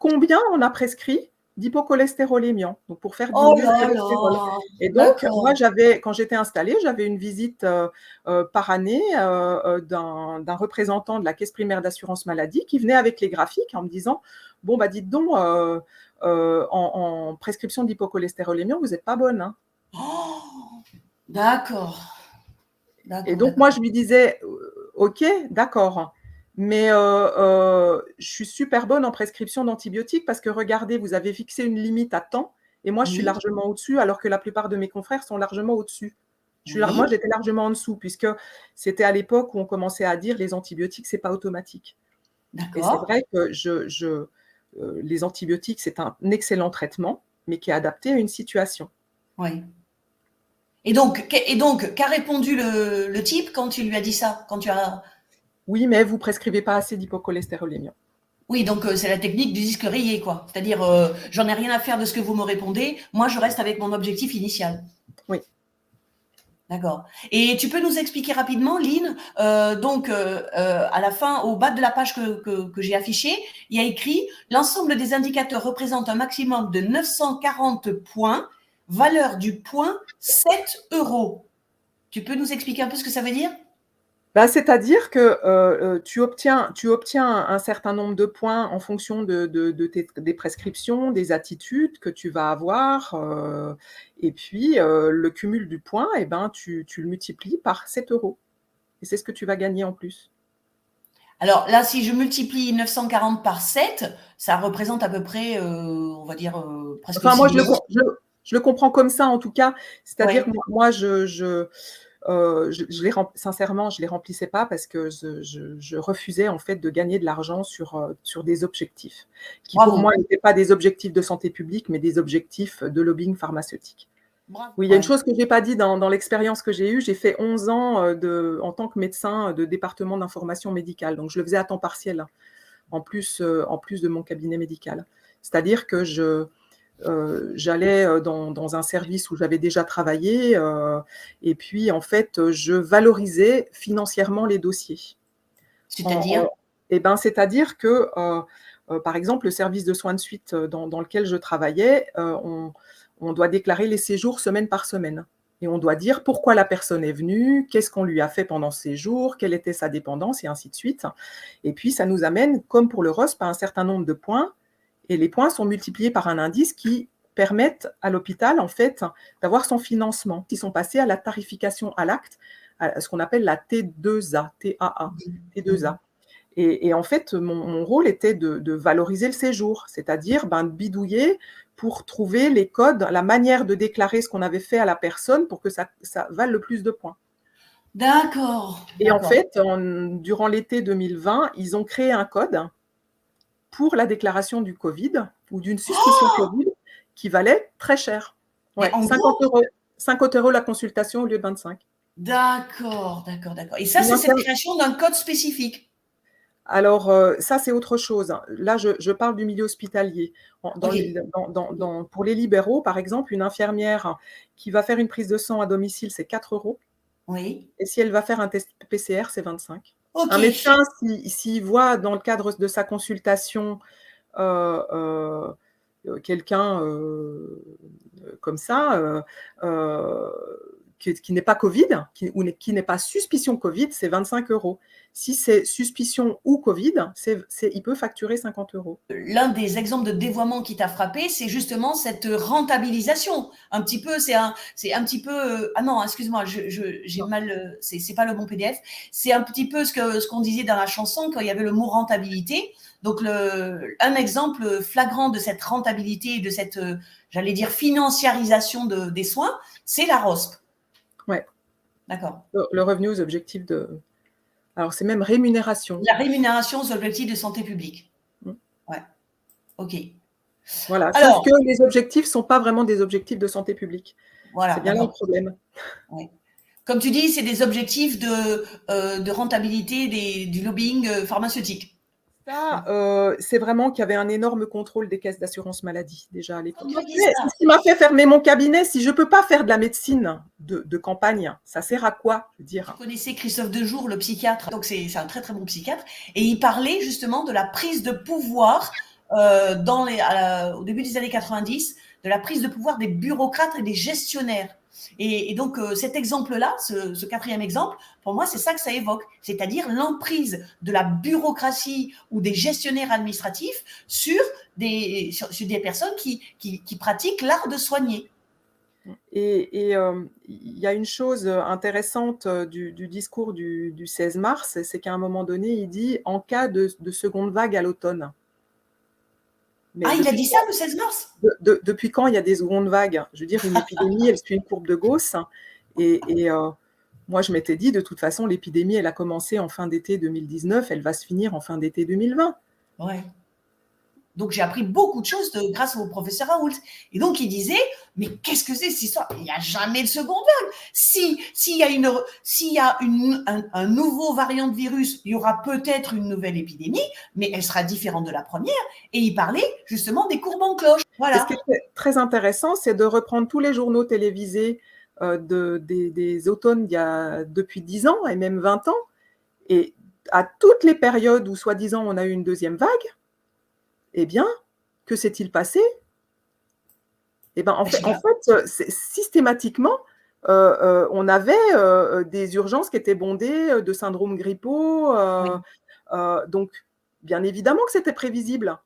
S1: combien on a prescrit d'hypocholestérolémiants, donc pour faire
S2: Oh
S1: diminuer le
S2: là
S1: cholestérol.
S2: là!
S1: Et donc,
S2: D'accord.
S1: moi, quand j'étais installée, j'avais une visite, par année, d'un représentant de la caisse primaire d'assurance maladie qui venait avec les graphiques en me disant: «Bon, bah, dites donc, en prescription d'hypocholestérolémie, vous êtes pas bonne, hein».
S2: Oh! D'accord,
S1: Et
S2: d'accord,
S1: donc moi,
S2: d'accord.
S1: je lui disais: «OK, d'accord, mais je suis super bonne en prescription d'antibiotiques parce que regardez, vous avez fixé une limite à temps et moi, je suis
S2: Oui,
S1: largement au-dessus alors que la plupart de mes confrères sont largement au-dessus». Moi,
S2: oui,
S1: j'étais largement en dessous puisque c'était à l'époque où on commençait à dire: «Les antibiotiques, c'est pas automatique». Et c'est
S2: d'accord,
S1: vrai que les antibiotiques, c'est un excellent traitement, mais qui est adapté à une situation.
S2: oui. Et donc, qu'a répondu le type quand tu lui as dit ça? Quand tu as
S1: Oui, mais vous prescrivez pas assez d'hypocholestérolémie.
S2: Oui, donc c'est la technique du disque rayé, quoi. C'est-à-dire, j'en ai rien à faire de ce que vous me répondez, moi je reste avec mon objectif initial.
S1: Oui.
S2: D'accord. Et tu peux nous expliquer rapidement, Lynn, à la fin, au bas de la page que j'ai affichée, il y a écrit: l'ensemble des indicateurs représente un maximum de 940 points, valeur du point 7 euros. Tu peux nous expliquer un peu ce que ça veut dire?
S1: Bah, c'est-à-dire que tu obtiens un certain nombre de points en fonction des prescriptions, des attitudes que tu vas avoir, et puis le cumul du point, eh ben, tu le multiplies par 7 euros et c'est ce que tu vas gagner en plus.
S2: Alors là, si je multiplie 940 par 7, ça représente à peu près, on va dire, presque
S1: Enfin, moi,
S2: 6 000 euros.
S1: je le comprends comme ça, en tout cas. C'est-à-dire
S2: Ouais.
S1: que moi, je les sincèrement, je les remplissais pas parce que je refusais, en fait, de gagner de l'argent sur des objectifs qui, pour moi,
S2: Bravo.
S1: n'étaient pas des objectifs de santé publique, mais des objectifs de lobbying pharmaceutique.
S2: Bravo.
S1: Oui, il y a une
S2: Ouais.
S1: chose que j'ai pas dit dans l'expérience que j'ai eue. J'ai fait 11 ans, en tant que médecin, de département d'information médicale, donc je le faisais à temps partiel, en plus de mon cabinet médical. C'est-à-dire que j'allais, dans un service où j'avais déjà travaillé, et puis en fait, je valorisais financièrement les dossiers. En
S2: C'est-à-dire?
S1: et ben, c'est-à-dire que, par exemple, le service de soins de suite, dans lequel je travaillais, on doit déclarer les séjours semaine par semaine et on doit dire pourquoi la personne est venue, qu'est-ce qu'on lui a fait pendant ce séjour, quelle était sa dépendance et ainsi de suite, et puis ça nous amène, comme pour le ROSP, à un certain nombre de points et les points sont multipliés par un indice qui permettent à l'hôpital, en fait, d'avoir son financement. Ils sont passés à la tarification à l'acte, à ce qu'on appelle la T2A, T-A-A,
S2: Mmh.
S1: T2A. Et en fait, mon rôle était de valoriser le séjour, c'est-à-dire, ben, de bidouiller pour trouver les codes, la manière de déclarer ce qu'on avait fait à la personne pour que ça vale le plus de points.
S2: D'accord,
S1: Et en
S2: d'accord.
S1: fait, durant l'été 2020, ils ont créé un code pour la déclaration du Covid ou d'une suspicion Covid qui valait très cher.
S2: Mais
S1: Ouais,
S2: en
S1: 50
S2: gros,
S1: € 50 € la consultation au lieu de 25.
S2: d'accord, d'accord, d'accord. Et ça,
S1: Une
S2: c'est cette
S1: interne
S2: création d'un code spécifique?
S1: Alors, ça, c'est autre chose. Là, je parle du milieu hospitalier.
S2: OK.
S1: Pour les libéraux, par exemple, une infirmière qui va faire une prise de sang à domicile, c'est 4 €
S2: Oui.
S1: et si elle va faire un test PCR, c'est 25. Un
S2: OK.
S1: médecin, s'il voit dans le cadre de sa consultation, heu heu quelqu'un, comme ça, qui n'est pas Covid, qui n'est pas suspicion Covid, c'est 25 €. Si c'est suspicion ou Covid, il peut facturer 50 €.
S2: L'un des exemples de dévoiement qui t'a frappé, c'est justement cette rentabilisation. Un petit peu, c'est un petit peu, ah non, excuse-moi, j'ai
S1: Non.
S2: mal, c'est pas le bon PDF. C'est un petit peu ce qu'on disait dans la chanson quand il y avait le mot rentabilité. Donc un exemple flagrant de cette rentabilité, de cette, j'allais dire financiarisation des soins, c'est la ROSP.
S1: Ouais,
S2: D'accord.
S1: le revenu aux objectifs de alors c'est même rémunération.
S2: La rémunération aux objectifs de santé publique.
S1: Mmh.
S2: Ouais. OK.
S1: Voilà, sauf
S2: Alors,
S1: que les objectifs sont pas vraiment des objectifs de santé publique. C'est
S2: voilà,
S1: bien là le
S2: d'accord.
S1: problème.
S2: Ouais. Comme tu dis, c'est des objectifs de rentabilité du lobbying pharmaceutique.
S1: Ça, c'est vraiment qu'il y avait un énorme contrôle des caisses d'assurance maladie, déjà à
S2: Quand
S1: l'époque.
S2: tu dis
S1: Mais
S2: ça,
S1: c'est ce qui m'a fait fermer mon cabinet. Si je peux pas faire de la médecine de campagne, ça sert à quoi? Je veux
S2: tu
S1: dire.
S2: connaissais Christophe Dejour, le psychiatre, donc c'est un très très bon psychiatre, et il parlait justement de la prise de pouvoir au début des années 90, de la prise de pouvoir des bureaucrates et des gestionnaires. Et donc cet exemple-là, ce quatrième exemple, pour moi, c'est ça que ça évoque, c'est-à-dire l'emprise de la bureaucratie ou des gestionnaires administratifs sur des personnes qui pratiquent l'art de soigner.
S1: Il y a une chose, intéressante, du discours du 16 mars, c'est qu'à un moment donné, il dit: «En cas de seconde vague à l'automne». Mais
S2: Ah, il a
S1: depuis
S2: dit ça
S1: quand
S2: le 16 mars?
S1: depuis quand il y a des secondes vagues? Je veux dire, une épidémie, elle suit une courbe de Gauss et moi, je m'étais dit: «De toute façon, l'épidémie, elle a commencé en fin d'été 2019, elle va se finir en fin d'été 2020».
S2: Ouais. Donc j'ai appris beaucoup de choses grâce au professeur Raoult. Et donc il disait, mais qu'est-ce que c'est cette histoire? Il n'y a jamais de seconde vague. S'il y a un nouveau variant de virus, il y aura peut-être une nouvelle épidémie, mais elle sera différente de la première. Et il parlait justement des courbes en cloche.
S1: Et ce
S2: Voilà.
S1: qui est très intéressant, c'est de reprendre tous les journaux télévisés des automnes depuis 10 ans et même 20 ans. Et à toutes les périodes où, soi-disant, on a eu une deuxième vague, eh bien, que s'est-il passé? Eh ben, en fait, systématiquement, on avait des urgences qui étaient bondées de syndromes grippaux.
S2: Oui.
S1: Donc, bien évidemment que c'était prévisible.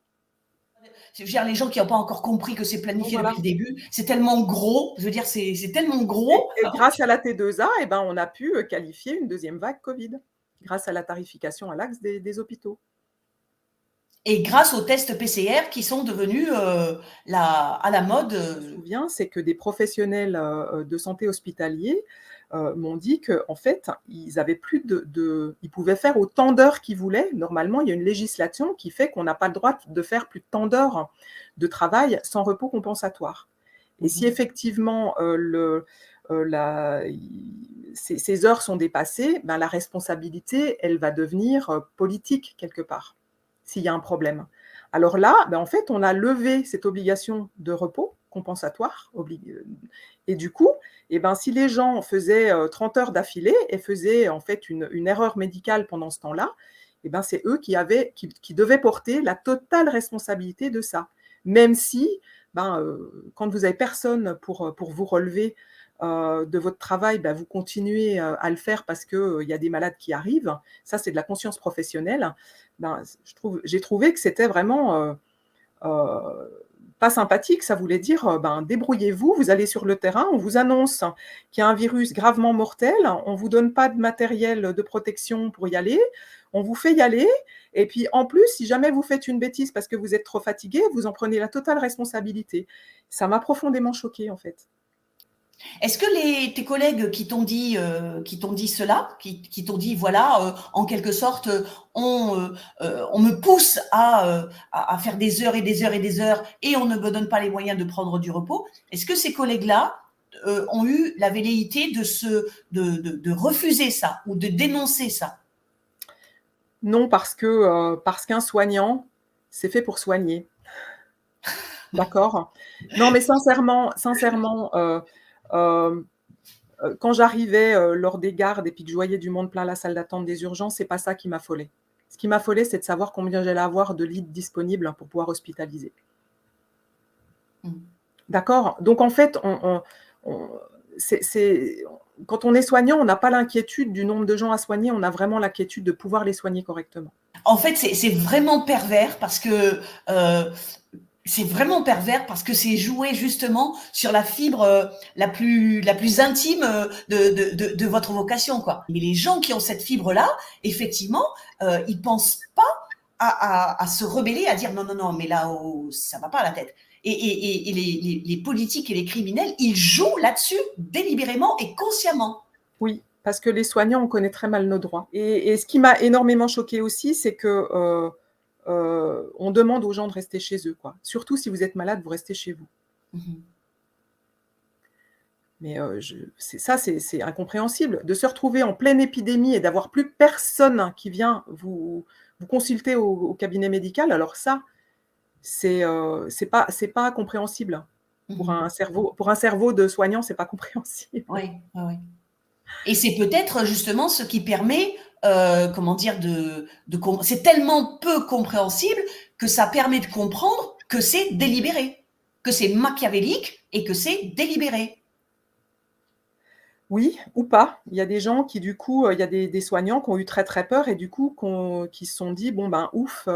S2: Je veux dire, les gens qui n'ont pas encore compris que c'est
S1: Donc,
S2: planifié
S1: voilà.
S2: depuis le début, c'est tellement gros. Je veux dire, c'est tellement
S1: Et,
S2: gros.
S1: et grâce à la T2A, eh ben, on a pu qualifier une deuxième vague Covid, grâce à la tarification à l'axe des hôpitaux.
S2: Et grâce aux tests PCR qui sont devenus à la mode.
S1: Je me souviens, c'est que des professionnels de santé hospitaliers m'ont dit qu'en fait, ils avaient plus ils pouvaient faire autant d'heures qu'ils voulaient. Normalement, il y a une législation qui fait qu'on n'a pas le droit de faire plus de tant d'heures de travail sans repos compensatoire. Et si effectivement ces heures sont dépassées, ben, la responsabilité, elle va devenir politique quelque part, s'il y a un problème. Alors là, ben, en fait, on a levé cette obligation de repos compensatoire. Et du coup, eh ben, si les gens faisaient 30 heures d'affilée et faisaient en fait une erreur médicale pendant ce temps-là, eh ben, c'est eux qui devaient porter la totale responsabilité de ça. Même si, ben, quand vous n'avez personne pour vous relever de votre travail, ben, vous continuez à le faire parce qu'il y a des malades qui arrivent. Ça, c'est de la conscience professionnelle. Ben, j'ai trouvé que c'était vraiment pas sympathique. Ça voulait dire, ben, débrouillez-vous, vous allez sur le terrain, on vous annonce qu'il y a un virus gravement mortel, on ne vous donne pas de matériel de protection pour y aller, on vous fait y aller, et puis en plus, si jamais vous faites une bêtise parce que vous êtes trop fatigué, vous en prenez la totale responsabilité. Ça m'a profondément choquée, en fait.
S2: Est-ce que tes collègues qui t'ont dit cela, qui t'ont dit voilà, en quelque sorte, on me pousse à faire des heures et des heures et des heures et on ne me donne pas les moyens de prendre du repos, est-ce que ces collègues-là ont eu la velléité de refuser ça ou de dénoncer ça?
S1: Non, parce qu'un soignant, c'est fait pour soigner. D'accord? Non, mais sincèrement, quand j'arrivais lors des gardes et puis que je voyais du monde plein la salle d'attente des urgences, c'est pas ça qui m'affolait. Ce qui m'affolait, c'est de savoir combien j'allais avoir de lits disponibles pour pouvoir hospitaliser. D'accord? Donc en fait, quand on est soignant, on n'a pas l'inquiétude du nombre de gens à soigner, on a vraiment l'inquiétude de pouvoir les soigner correctement.
S2: En fait, c'est vraiment pervers parce que c'est joué justement sur la fibre la plus intime de votre vocation, quoi. Mais les gens qui ont cette fibre-là, effectivement, ils pensent pas à se rebeller, à dire non, non, non, mais là, ça va pas à la tête. Et les politiques et les criminels, ils jouent là-dessus délibérément et consciemment.
S1: Oui, parce que les soignants, on connaît très mal nos droits. Et ce qui m'a énormément choquée aussi, c'est que on demande aux gens de rester chez eux, quoi. Surtout si vous êtes malade, vous restez chez vous. Mais c'est incompréhensible de se retrouver en pleine épidémie et d'avoir plus personne qui vient vous consulter au cabinet médical. Alors ça, c'est pas compréhensible. Pour un cerveau de soignant, c'est pas compréhensible.
S2: Oui, oui, oui. Et c'est peut-être justement ce qui permet, comment dire, c'est tellement peu compréhensible que ça permet de comprendre que c'est délibéré, que c'est machiavélique et que c'est délibéré.
S1: Oui, ou pas. Il y a des gens qui du coup, il y a des soignants qui ont eu très, très peur et du coup qui se sont dit: «Bon ben ouf,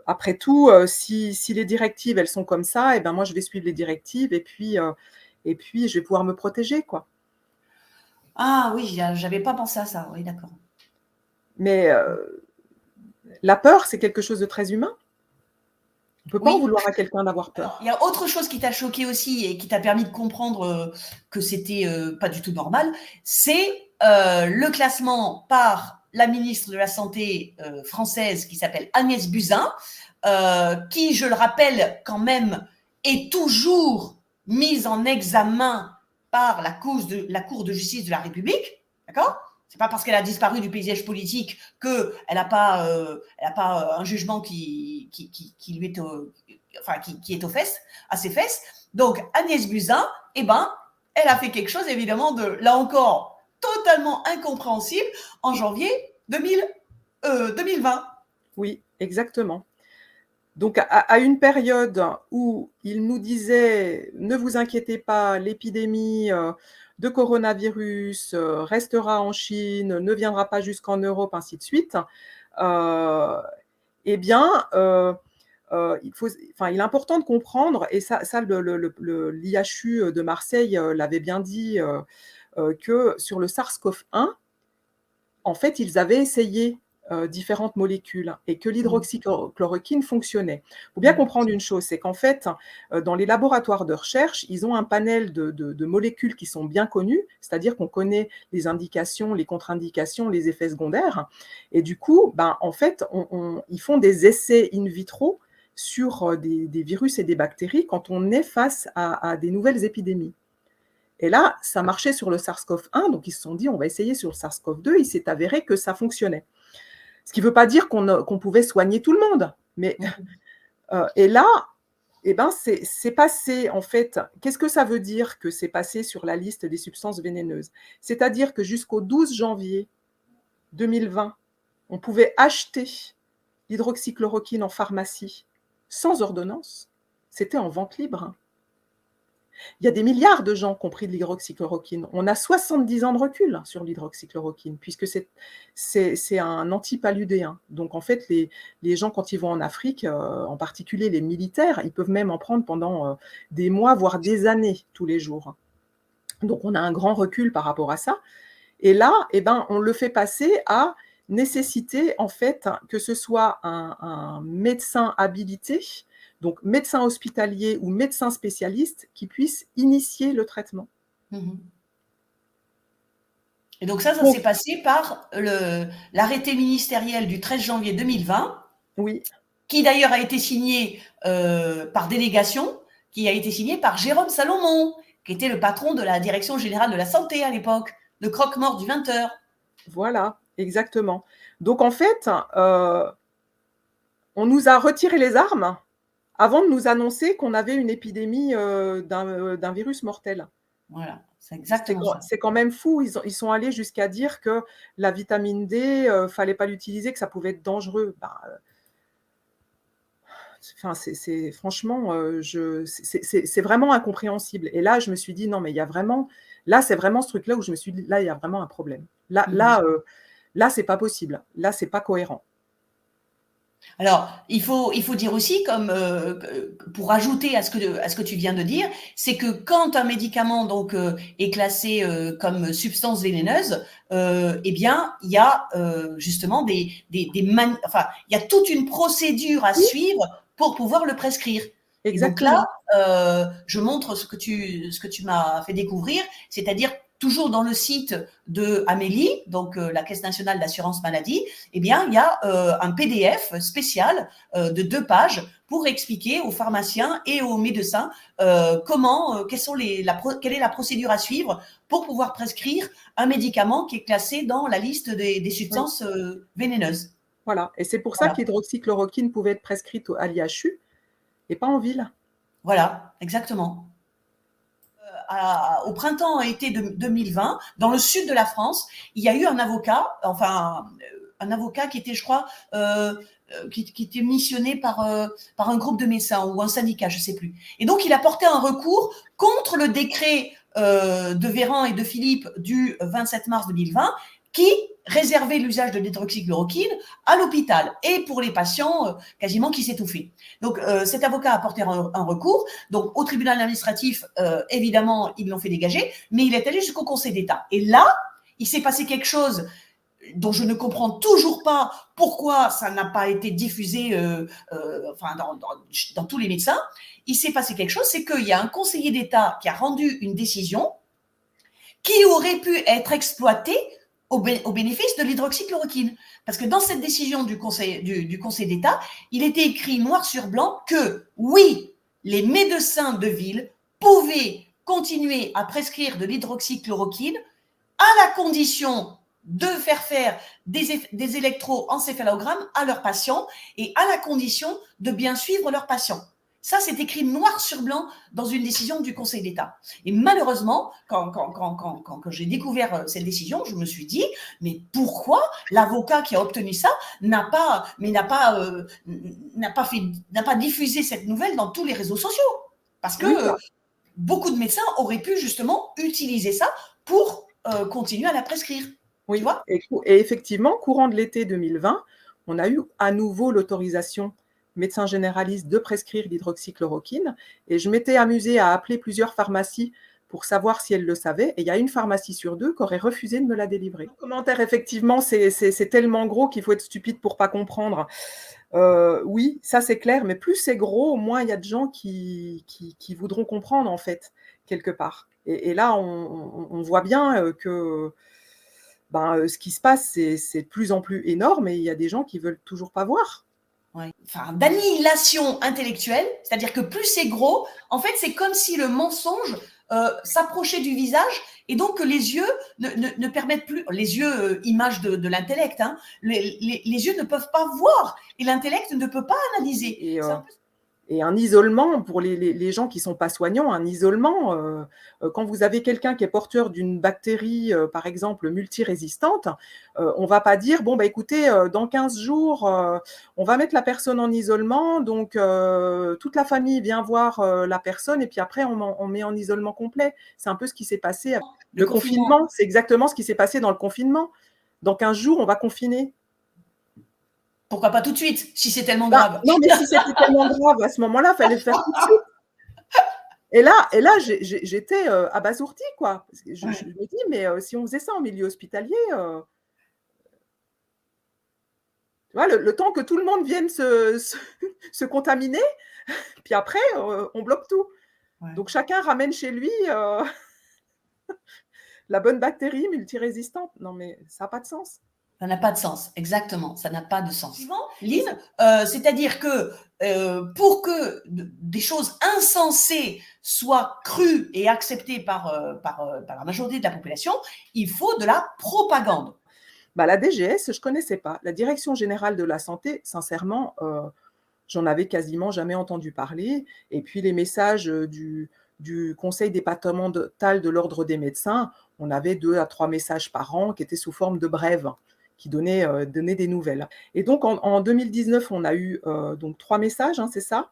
S1: après tout, si les directives elles sont comme ça et ben moi je vais suivre les directives et puis je vais pouvoir me protéger, quoi».
S2: Ah oui, j'avais pas pensé à ça, oui, d'accord.
S1: Mais la peur, c'est quelque chose de très humain. On peut pas en
S2: Oui.
S1: vouloir à quelqu'un d'avoir peur.
S2: Il y a autre chose qui t'a choqué aussi et qui t'a permis de comprendre que c'était pas du tout normal, c'est le classement par la ministre de la Santé française qui s'appelle Agnès Buzyn, qui, je le rappelle quand même, est toujours mise en examen par la Cour de justice de la République, d'accord? C'est pas parce qu'elle a disparu du paysage politique qu'elle n'a pas, un jugement qui lui est qui est aux fesses, à ses fesses. Donc, Agnès Buzyn, eh ben, elle a fait quelque chose, évidemment, là encore, totalement incompréhensible en janvier 2020.
S1: Oui, exactement. Donc, à une période où il nous disait: «Ne vous inquiétez pas, l'épidémie, de coronavirus, restera en Chine, ne viendra pas jusqu'en Europe», ainsi de suite, heu, eh bien, il est important de comprendre et ça l'IHU de Marseille, l'avait bien dit, que sur le SARS-CoV-1, en fait, ils avaient essayé, différentes molécules et que
S2: Mmh.
S1: l'hydroxychloroquine fonctionnait. Il faut bien
S2: Mmh.
S1: comprendre une chose, c'est qu'en fait, dans les laboratoires de recherche, ils ont un panel de molécules qui sont bien connues, c'est-à-dire qu'on connaît les indications, les contre-indications, les effets secondaires et du coup, ben, en fait, ils font des essais in vitro sur, des virus et des bactéries quand on est face à des nouvelles épidémies. Et là, ça marchait sur le SARS-CoV-1, donc ils se sont dit: «On va essayer sur le SARS-CoV-2». Il s'est avéré que ça fonctionnait. Ce qui ne veut pas dire qu'on pouvait soigner tout le monde, mais
S2: Mmh.
S1: et là, eh ben, c'est passé en fait. Qu'est-ce que ça veut dire que c'est passé sur la liste des substances vénéneuses? C'est-à-dire que jusqu'au 12 janvier 2020, on pouvait acheter l'hydroxychloroquine en pharmacie sans ordonnance. C'était en vente libre, hein. Il y a des milliards de gens qui ont pris de l'hydroxychloroquine. On a 70 ans de recul sur l'hydroxychloroquine, puisque c'est un antipaludéen. Donc en fait, les gens, quand ils vont en Afrique, en particulier les militaires, ils peuvent même en prendre pendant, des mois, voire des années, tous les jours. Donc on a un grand recul par rapport à ça. Et là, eh ben, on le fait passer à nécessiter, en fait, que ce soit un médecin habilité, donc médecin hospitalier ou médecin spécialiste, qui puisse initier le traitement.
S2: Mmh. Et donc ça
S1: Donc
S2: s'est passé par l'arrêté ministériel du 13 janvier 2020,
S1: oui,
S2: qui d'ailleurs a été signé par délégation, qui a été signé par Jérôme Salomon, qui était le patron de la Direction générale de la santé à l'époque, le croque-mort du 20h.
S1: voilà, exactement. Donc en fait, on nous a retiré les armes avant de nous annoncer qu'on avait une épidémie, d'un virus mortel.
S2: Voilà, c'est exactement ça.
S1: C'est quand même fou. Ils sont allés jusqu'à dire que la vitamine D, fallait pas l'utiliser, que ça pouvait être dangereux. Bah, enfin, c'est franchement, c'est vraiment incompréhensible et là, je me suis dit: «Non, mais il y a vraiment» là, c'est vraiment ce truc-là où je me suis dit: «Là, il y a vraiment un problème. Là
S2: Mmh.
S1: là, là, c'est pas possible. Là, c'est pas cohérent».
S2: Alors, il faut dire aussi, comme pour ajouter à ce que tu viens de dire, c'est que quand un médicament donc est classé comme substance vénéneuse, eh bien, il y a justement enfin, il y a toute une procédure à
S1: Oui,
S2: suivre pour pouvoir le prescrire. Et donc là,
S1: exactement.
S2: je montre ce que tu m'as fait découvrir, c'est-à-dire toujours dans le site de Amélie, donc la Caisse nationale d'assurance maladie, eh bien, il y a un PDF spécial de 2 pages pour expliquer aux pharmaciens et aux médecins quelle est la procédure à suivre pour pouvoir prescrire un médicament qui est classé dans la liste des
S1: Oui,
S2: substances vénéneuses.
S1: voilà et c'est pour ça que
S2: Voilà,
S1: l'hydroxychloroquine pouvait être prescrite à l'IHU et pas en ville.
S2: voilà, exactement. Au printemps-été 2020, dans le sud de la France, il y a eu un avocat, enfin un avocat qui était, je crois, qui était missionné par un groupe de médecins ou un syndicat, je ne sais plus. Et donc, il a porté un recours contre le décret de Véran et de Philippe du 27 mars 2020 qui réservait l'usage de l'hydroxychloroquine à l'hôpital et pour les patients quasiment qui s'étouffaient. Donc, cet avocat a porté un recours. Donc, au tribunal administratif, évidemment, ils l'ont fait dégager, mais il est allé jusqu'au Conseil d'État. Et là, il s'est passé quelque chose dont je ne comprends toujours pas pourquoi ça n'a pas été diffusé enfin, dans tous les médecins. Il s'est passé quelque chose, c'est qu'il y a un conseiller d'État qui a rendu une décision qui aurait pu être exploitée au bénéfice de l'hydroxychloroquine. Parce que dans cette décision du Conseil d'État, il était écrit noir sur blanc que oui, les médecins de ville pouvaient continuer à prescrire de l'hydroxychloroquine à la condition de faire des électroencéphalogrammes à leurs patients et à la condition de bien suivre leurs patients. Ça, c'est écrit noir sur blanc dans une décision du Conseil d'État. Et malheureusement, quand j'ai découvert cette décision, je me suis dit, mais pourquoi l'avocat qui a obtenu ça n'a pas diffusé cette nouvelle dans tous les réseaux sociaux? Parce que
S1: Oui,
S2: beaucoup de médecins auraient pu justement utiliser ça pour continuer à la prescrire. Tu
S1: oui.
S2: vois?
S1: Et effectivement, courant de l'été 2020, on a eu à nouveau l'autorisation médecin généraliste de prescrire l'hydroxychloroquine et je m'étais amusée à appeler plusieurs pharmacies pour savoir si elles le savaient et il y a une pharmacie sur 2 qui aurait refusé de me la délivrer. Le commentaire effectivement, c'est tellement gros qu'il faut être stupide pour pas comprendre. Oui, ça c'est clair, mais plus c'est gros, moins il y a de gens qui voudront comprendre en fait, quelque part. Et là, on voit bien, que, ce qui se passe, c'est de plus en plus énorme et il y a des gens qui veulent toujours pas voir.
S2: Ouais. Enfin, d'annihilation intellectuelle, c'est-à-dire que plus c'est gros, en fait, c'est comme si le mensonge s'approchait du visage et donc que les yeux ne permettent plus, les yeux, image de l'intellect, hein, les yeux ne peuvent pas voir et l'intellect ne peut pas analyser.
S1: Et
S2: C'est un peu...
S1: Et un isolement pour les gens qui ne sont pas soignants, un isolement, quand vous avez quelqu'un qui est porteur d'une bactérie, par exemple multirésistante, on ne va pas dire: «Bon, bah, écoutez, dans 15 jours, on va mettre la personne en isolement, donc toute la famille vient voir, la personne et puis après on met en isolement complet». C'est un peu ce qui s'est passé avec
S2: Le
S1: le
S2: confinement.
S1: confinement, c'est exactement ce qui s'est passé dans le confinement. Dans 15 jours, on va confiner.
S2: Pourquoi pas tout de suite, si c'est tellement
S1: Ben,
S2: grave?
S1: non, mais si c'était tellement grave, à ce moment-là, il fallait le faire tout de suite. Et là, j'étais, abasourdie, quoi. Parce que je
S2: Ouais.
S1: me dis: «Mais si on faisait ça en milieu hospitalier, tu vois, le temps que tout le monde vienne se contaminer, puis après, on bloque tout».
S2: Ouais.
S1: Donc chacun ramène chez lui, la bonne bactérie multirésistante. Non, mais ça a pas de sens.
S2: Ça n'a pas de sens, exactement, ça n'a pas de sens. Suivant, Lynn, c'est-à-dire que pour que des choses insensées soient crues et acceptées par la majorité de la population, il faut de la propagande.
S1: Bah, la DGS, je connaissais pas. La Direction générale de la santé, sincèrement, j'en avais quasiment jamais entendu parler et puis les messages, du conseil départemental de l'ordre des médecins, on avait 2 à 3 messages par an qui étaient sous forme de brèves, qui donnaient des nouvelles et donc en 2019, on a eu, donc 3 messages, hein, c'est ça?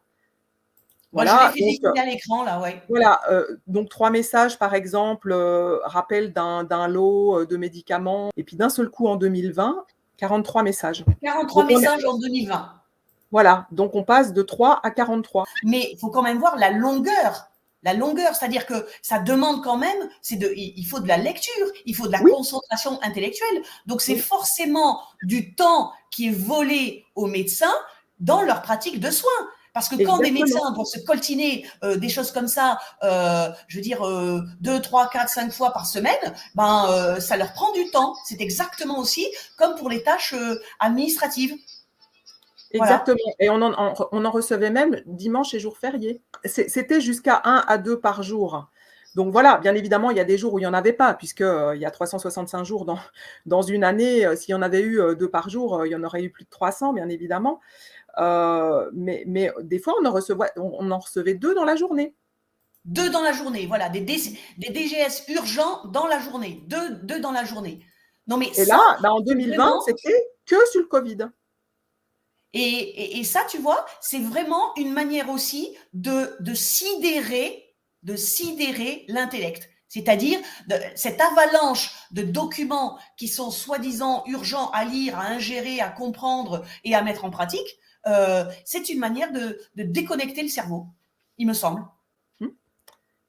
S2: Moi, je l'ai
S1: Voilà,
S2: fait défiler à l'écran, là, ouais.
S1: voilà, donc 3 messages, par exemple, rappel d'un lot, de médicaments et puis d'un seul coup en 2020, 43 messages.
S2: 43
S1: Donc on est
S2: messages en 2020.
S1: voilà, donc on passe de 3 à 43.
S2: Mais il faut quand même voir la longueur. La longueur, c'est-à-dire que ça demande quand même, il faut de la lecture, il faut de la
S1: Oui,
S2: concentration intellectuelle. Donc c'est
S1: oui,
S2: forcément du temps qui est volé aux médecins dans leur pratique de soins. Parce que quand des
S1: exactement,
S2: médecins vont se coltiner des choses comme ça, je veux dire 2, 3, 4, 5 fois par semaine, ça leur prend du temps. C'est exactement aussi comme pour les tâches administratives. Voilà.
S1: exactement et on en recevait même dimanche et jours fériés. C'était jusqu'à 1 à 2 par jour. Donc voilà, bien évidemment, il y a des jours où il y en avait pas puisque, il y a 365 jours dans une année, s'il y en avait eu, 2 par jour, il y en aurait eu plus de 300 bien évidemment. Mais des fois on en recevait 2 dans la journée.
S2: 2 dans la journée, voilà, des DGS urgents dans la journée, deux dans la journée. Non mais
S1: Et
S2: ça,
S1: là, en
S2: c'est
S1: 2020,
S2: vraiment,
S1: c'était que sur le Covid.
S2: et ça, tu vois, c'est vraiment une manière aussi de sidérer l'intellect. C'est-à-dire cette avalanche de documents qui sont soi-disant urgents à lire, à ingérer, à comprendre et à mettre en pratique, c'est une manière de déconnecter le cerveau, il me semble.
S1: Mmh.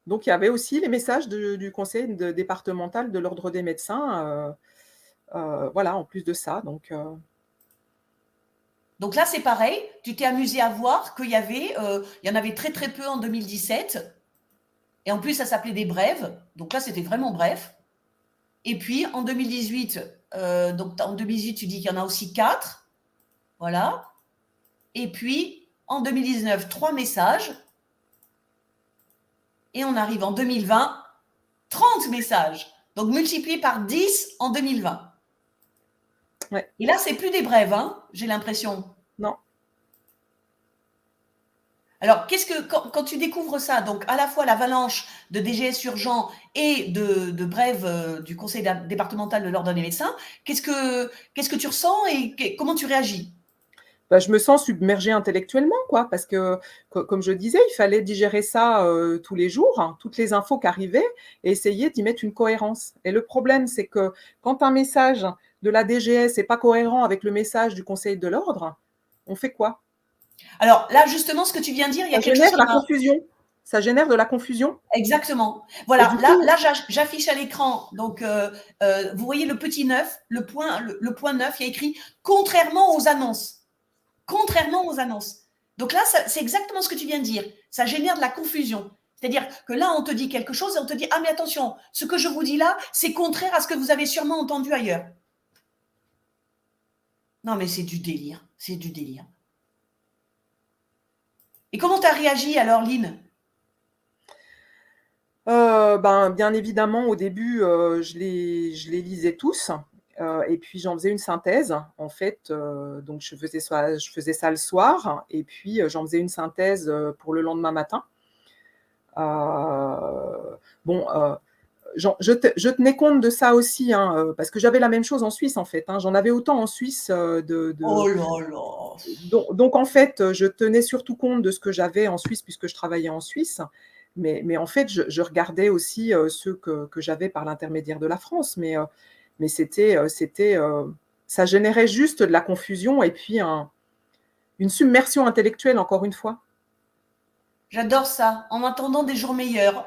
S1: Donc il y avait aussi les messages du conseil départemental de l'ordre des médecins, voilà, en plus de ça,
S2: Donc là, c'est pareil, tu t'es amusé à voir il y en avait très très peu en 2017, et en plus ça s'appelait des brèves, donc là c'était vraiment bref. Et puis en 2018, donc en 2018 tu dis qu'il y en a aussi 4, voilà. Et puis en 2019, 3 messages, et on arrive en 2020, 30 messages. Donc multiplié par 10 en 2020.
S1: ouais,
S2: Et là, c'est plus des brèves, hein, j'ai l'impression.
S1: non.
S2: Alors, quand tu découvres ça, donc à la fois l'avalanche de DGS urgent et de brèves du conseil départemental de l'ordre des médecins, qu'est-ce que tu ressens et comment tu réagis?
S1: Bah, je me sens submergée intellectuellement, quoi, parce que, comme je disais, il fallait digérer ça, tous les jours, hein, toutes les infos qui arrivaient et essayer d'y mettre une cohérence. Et le problème, c'est que quand un message de la DGS est pas cohérent avec le message du conseil de l'ordre, on fait quoi?
S2: Alors là, justement, ce que tu viens de dire, il y
S1: Ça
S2: a quelque chose
S1: génère
S2: qui
S1: la
S2: m'a
S1: confusion. Ça génère de la confusion
S2: exactement.
S1: et
S2: Voilà,
S1: du
S2: là,
S1: coup
S2: là, j'affiche à l'écran. Donc, vous voyez le petit 9, le point 9, il y a écrit contrairement aux annonces. Contrairement aux annonces. Donc là, c'est exactement ce que tu viens de dire. Ça génère de la confusion. C'est-à-dire que là, on te dit quelque chose et on te dit, ah mais attention, ce que je vous dis là, c'est contraire à ce que vous avez sûrement entendu ailleurs. Non mais c'est du délire, c'est du délire. Et comment tu as réagi alors, Lynn?
S1: Ben, bien évidemment, au début, je les lisais tous, et puis j'en faisais une synthèse. En fait, donc je faisais ça le soir et puis, j'en faisais une synthèse, pour le lendemain matin. Bon, je tenais compte de ça aussi, hein, parce que j'avais la même chose en Suisse, en fait, hein. J'en avais autant en Suisse,
S2: Oh là là.
S1: donc en fait, je tenais surtout compte de ce que j'avais en Suisse puisque je travaillais en Suisse. Mais en fait, je regardais aussi, ceux que j'avais par l'intermédiaire de la France. Mais ça générait juste de la confusion et puis une submersion intellectuelle, encore une fois.
S2: J'adore ça, en attendant des jours meilleurs.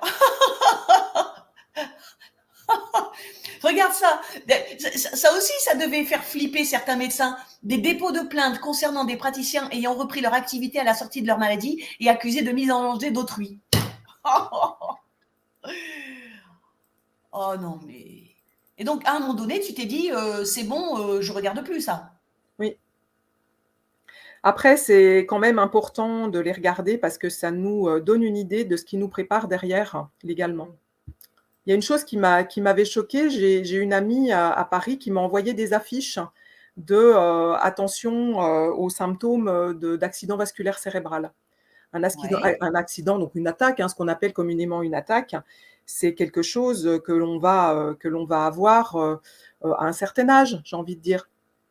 S2: Regarde ça. Ça aussi, ça devait faire flipper certains médecins. Des dépôts de plaintes concernant des praticiens ayant repris leur activité à la sortie de leur maladie et accusés de mise en danger d'autrui. Oh non, mais. Et donc, à un moment donné, tu t'es dit, c'est bon, je regarde plus ça.
S1: Oui. Après, c'est quand même important de les regarder parce que ça nous, donne une idée de ce qui nous prépare derrière, légalement. Il y a une chose qui m'avait choquée, j'ai une amie à Paris qui m'a envoyé des affiches de, attention, aux symptômes, d'accident vasculaire cérébral.
S2: Ouais.
S1: Un accident, donc une attaque, hein, ce qu'on appelle communément une attaque, c'est quelque chose, que l'on va avoir, à un certain âge, j'ai envie de dire.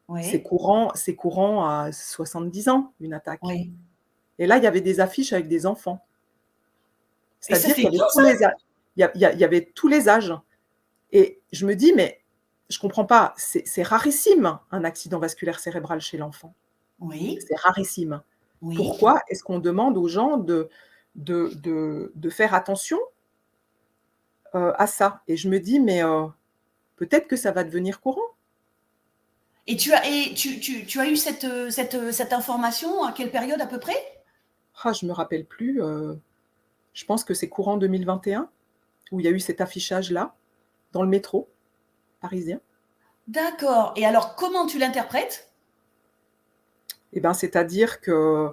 S2: Oui.
S1: C'est courant à 70 ans, une attaque.
S2: Oui.
S1: Et là, il y avait des affiches avec des enfants.
S2: Et ça,
S1: C'est-à-dire
S2: c'est
S1: qu'il y avait
S2: bien
S1: tous
S2: ça.
S1: les âges. Il y avait tous les âges. Et je me dis: «Mais je comprends pas, c'est rarissime un accident vasculaire cérébral chez l'enfant.
S2: Oui.
S1: C'est rarissime.
S2: Oui.
S1: Pourquoi est-ce qu'on demande aux gens de faire attention, à ça?» Et je me dis: «Mais, peut-être que ça va devenir courant».
S2: Et tu as eu cette information à quelle période à peu près?
S1: Ah, je me rappelle plus, je pense que c'est courant 2021 où il y a eu cet affichage-là, dans le métro parisien.
S2: D'accord. Et alors, comment tu l'interprètes?
S1: Et ben, c'est-à-dire que,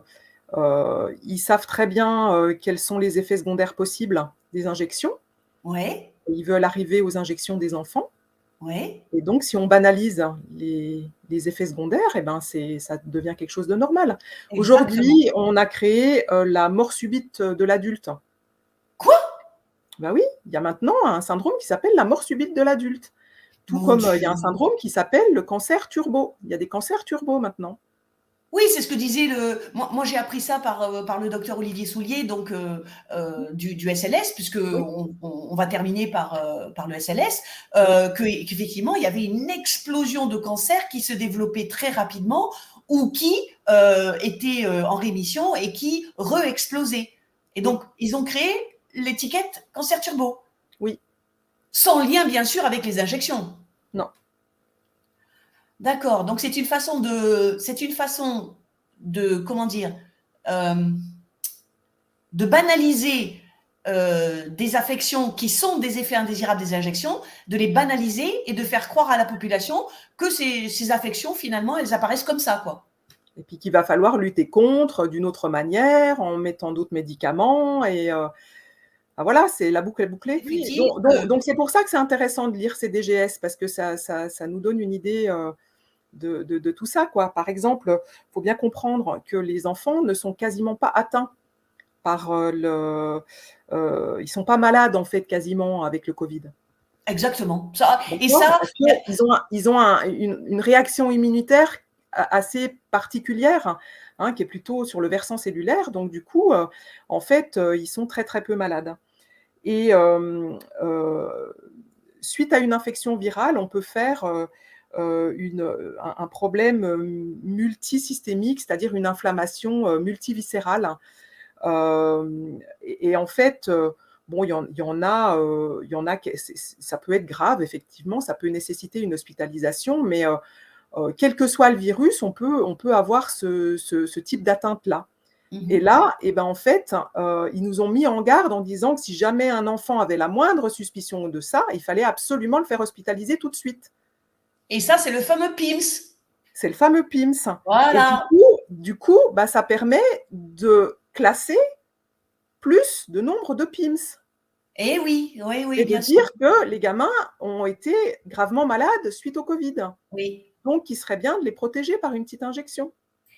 S1: ils savent très bien, quels sont les effets secondaires possibles des injections.
S2: Ouais.
S1: Ils veulent arriver aux injections des enfants
S2: Ouais.
S1: et donc si on banalise les effets secondaires et ben, ça devient quelque chose de normal.
S2: Exactement.
S1: Aujourd'hui, on a créé, la mort subite de l'adulte.
S2: Quoi?
S1: Bah oui, il y a maintenant un syndrome qui s'appelle la mort subite de l'adulte. Tout
S2: Mon
S1: comme, il y a un
S2: Dieu.
S1: syndrome qui s'appelle le cancer turbo. Il y a des cancers turbo maintenant.
S2: Oui, c'est ce que disait le. Moi, j'ai appris ça par le docteur Olivier Soulier, donc du SLS, puisque
S1: Oui,
S2: on va terminer par le SLS,
S1: oui,
S2: qu'effectivement, il y avait une explosion de cancers qui se développait très rapidement ou qui étaient en rémission et qui re-explosaient. Et
S1: oui,
S2: donc, ils ont créé l'étiquette cancer turbo,
S1: oui,
S2: sans lien, bien sûr, avec les injections.
S1: non.
S2: D'accord. Donc c'est une façon de, comment dire, euh, de banaliser des affections qui sont des effets indésirables des injections, de les banaliser et de faire croire à la population que ces affections, finalement, elles apparaissent comme ça, quoi.
S1: Et puis qu'il va falloir lutter contre d'une autre manière, en mettant d'autres médicaments et bah, voilà, c'est la boucle est bouclée.
S2: Et puis
S1: Oui,
S2: dire,
S1: donc c'est pour ça que c'est intéressant de lire ces DGS parce que ça nous donne une idée, de tout ça, quoi. Par exemple, il faut bien comprendre que les enfants ne sont quasiment pas atteints ils sont pas malades, en fait, quasiment, avec le Covid.
S2: Exactement. Ça, et
S1: D'accord?
S2: ça,
S1: Parce qu'ils ont une réaction immunitaire assez particulière, hein, qui est plutôt sur le versant cellulaire. Donc du coup, en fait, ils sont très, très peu malades. Et suite à une infection virale, on peut faire, un problème, multisystémique, c'est-à-dire une inflammation, multiviscérale. Et en fait, bon, il y en a que ça peut être grave effectivement, ça peut nécessiter une hospitalisation, mais quel que soit le virus, on peut avoir ce type d'atteinte-là. Et là, et ben, en fait, ils nous ont mis en garde en disant que si jamais un enfant avait la moindre suspicion de ça, il fallait absolument le faire hospitaliser tout de suite.
S2: et ça, c'est le fameux PIMS.
S1: C'est le fameux PIMS. Et
S2: Voilà.
S1: du coup, bah, ça permet de classer plus de nombre de PIMS.
S2: Eh oui, oui, oui,
S1: Et de
S2: bien sûr.
S1: dire que les gamins ont été gravement malades suite au Covid.
S2: Oui.
S1: Donc, il serait bien de les protéger par une petite injection.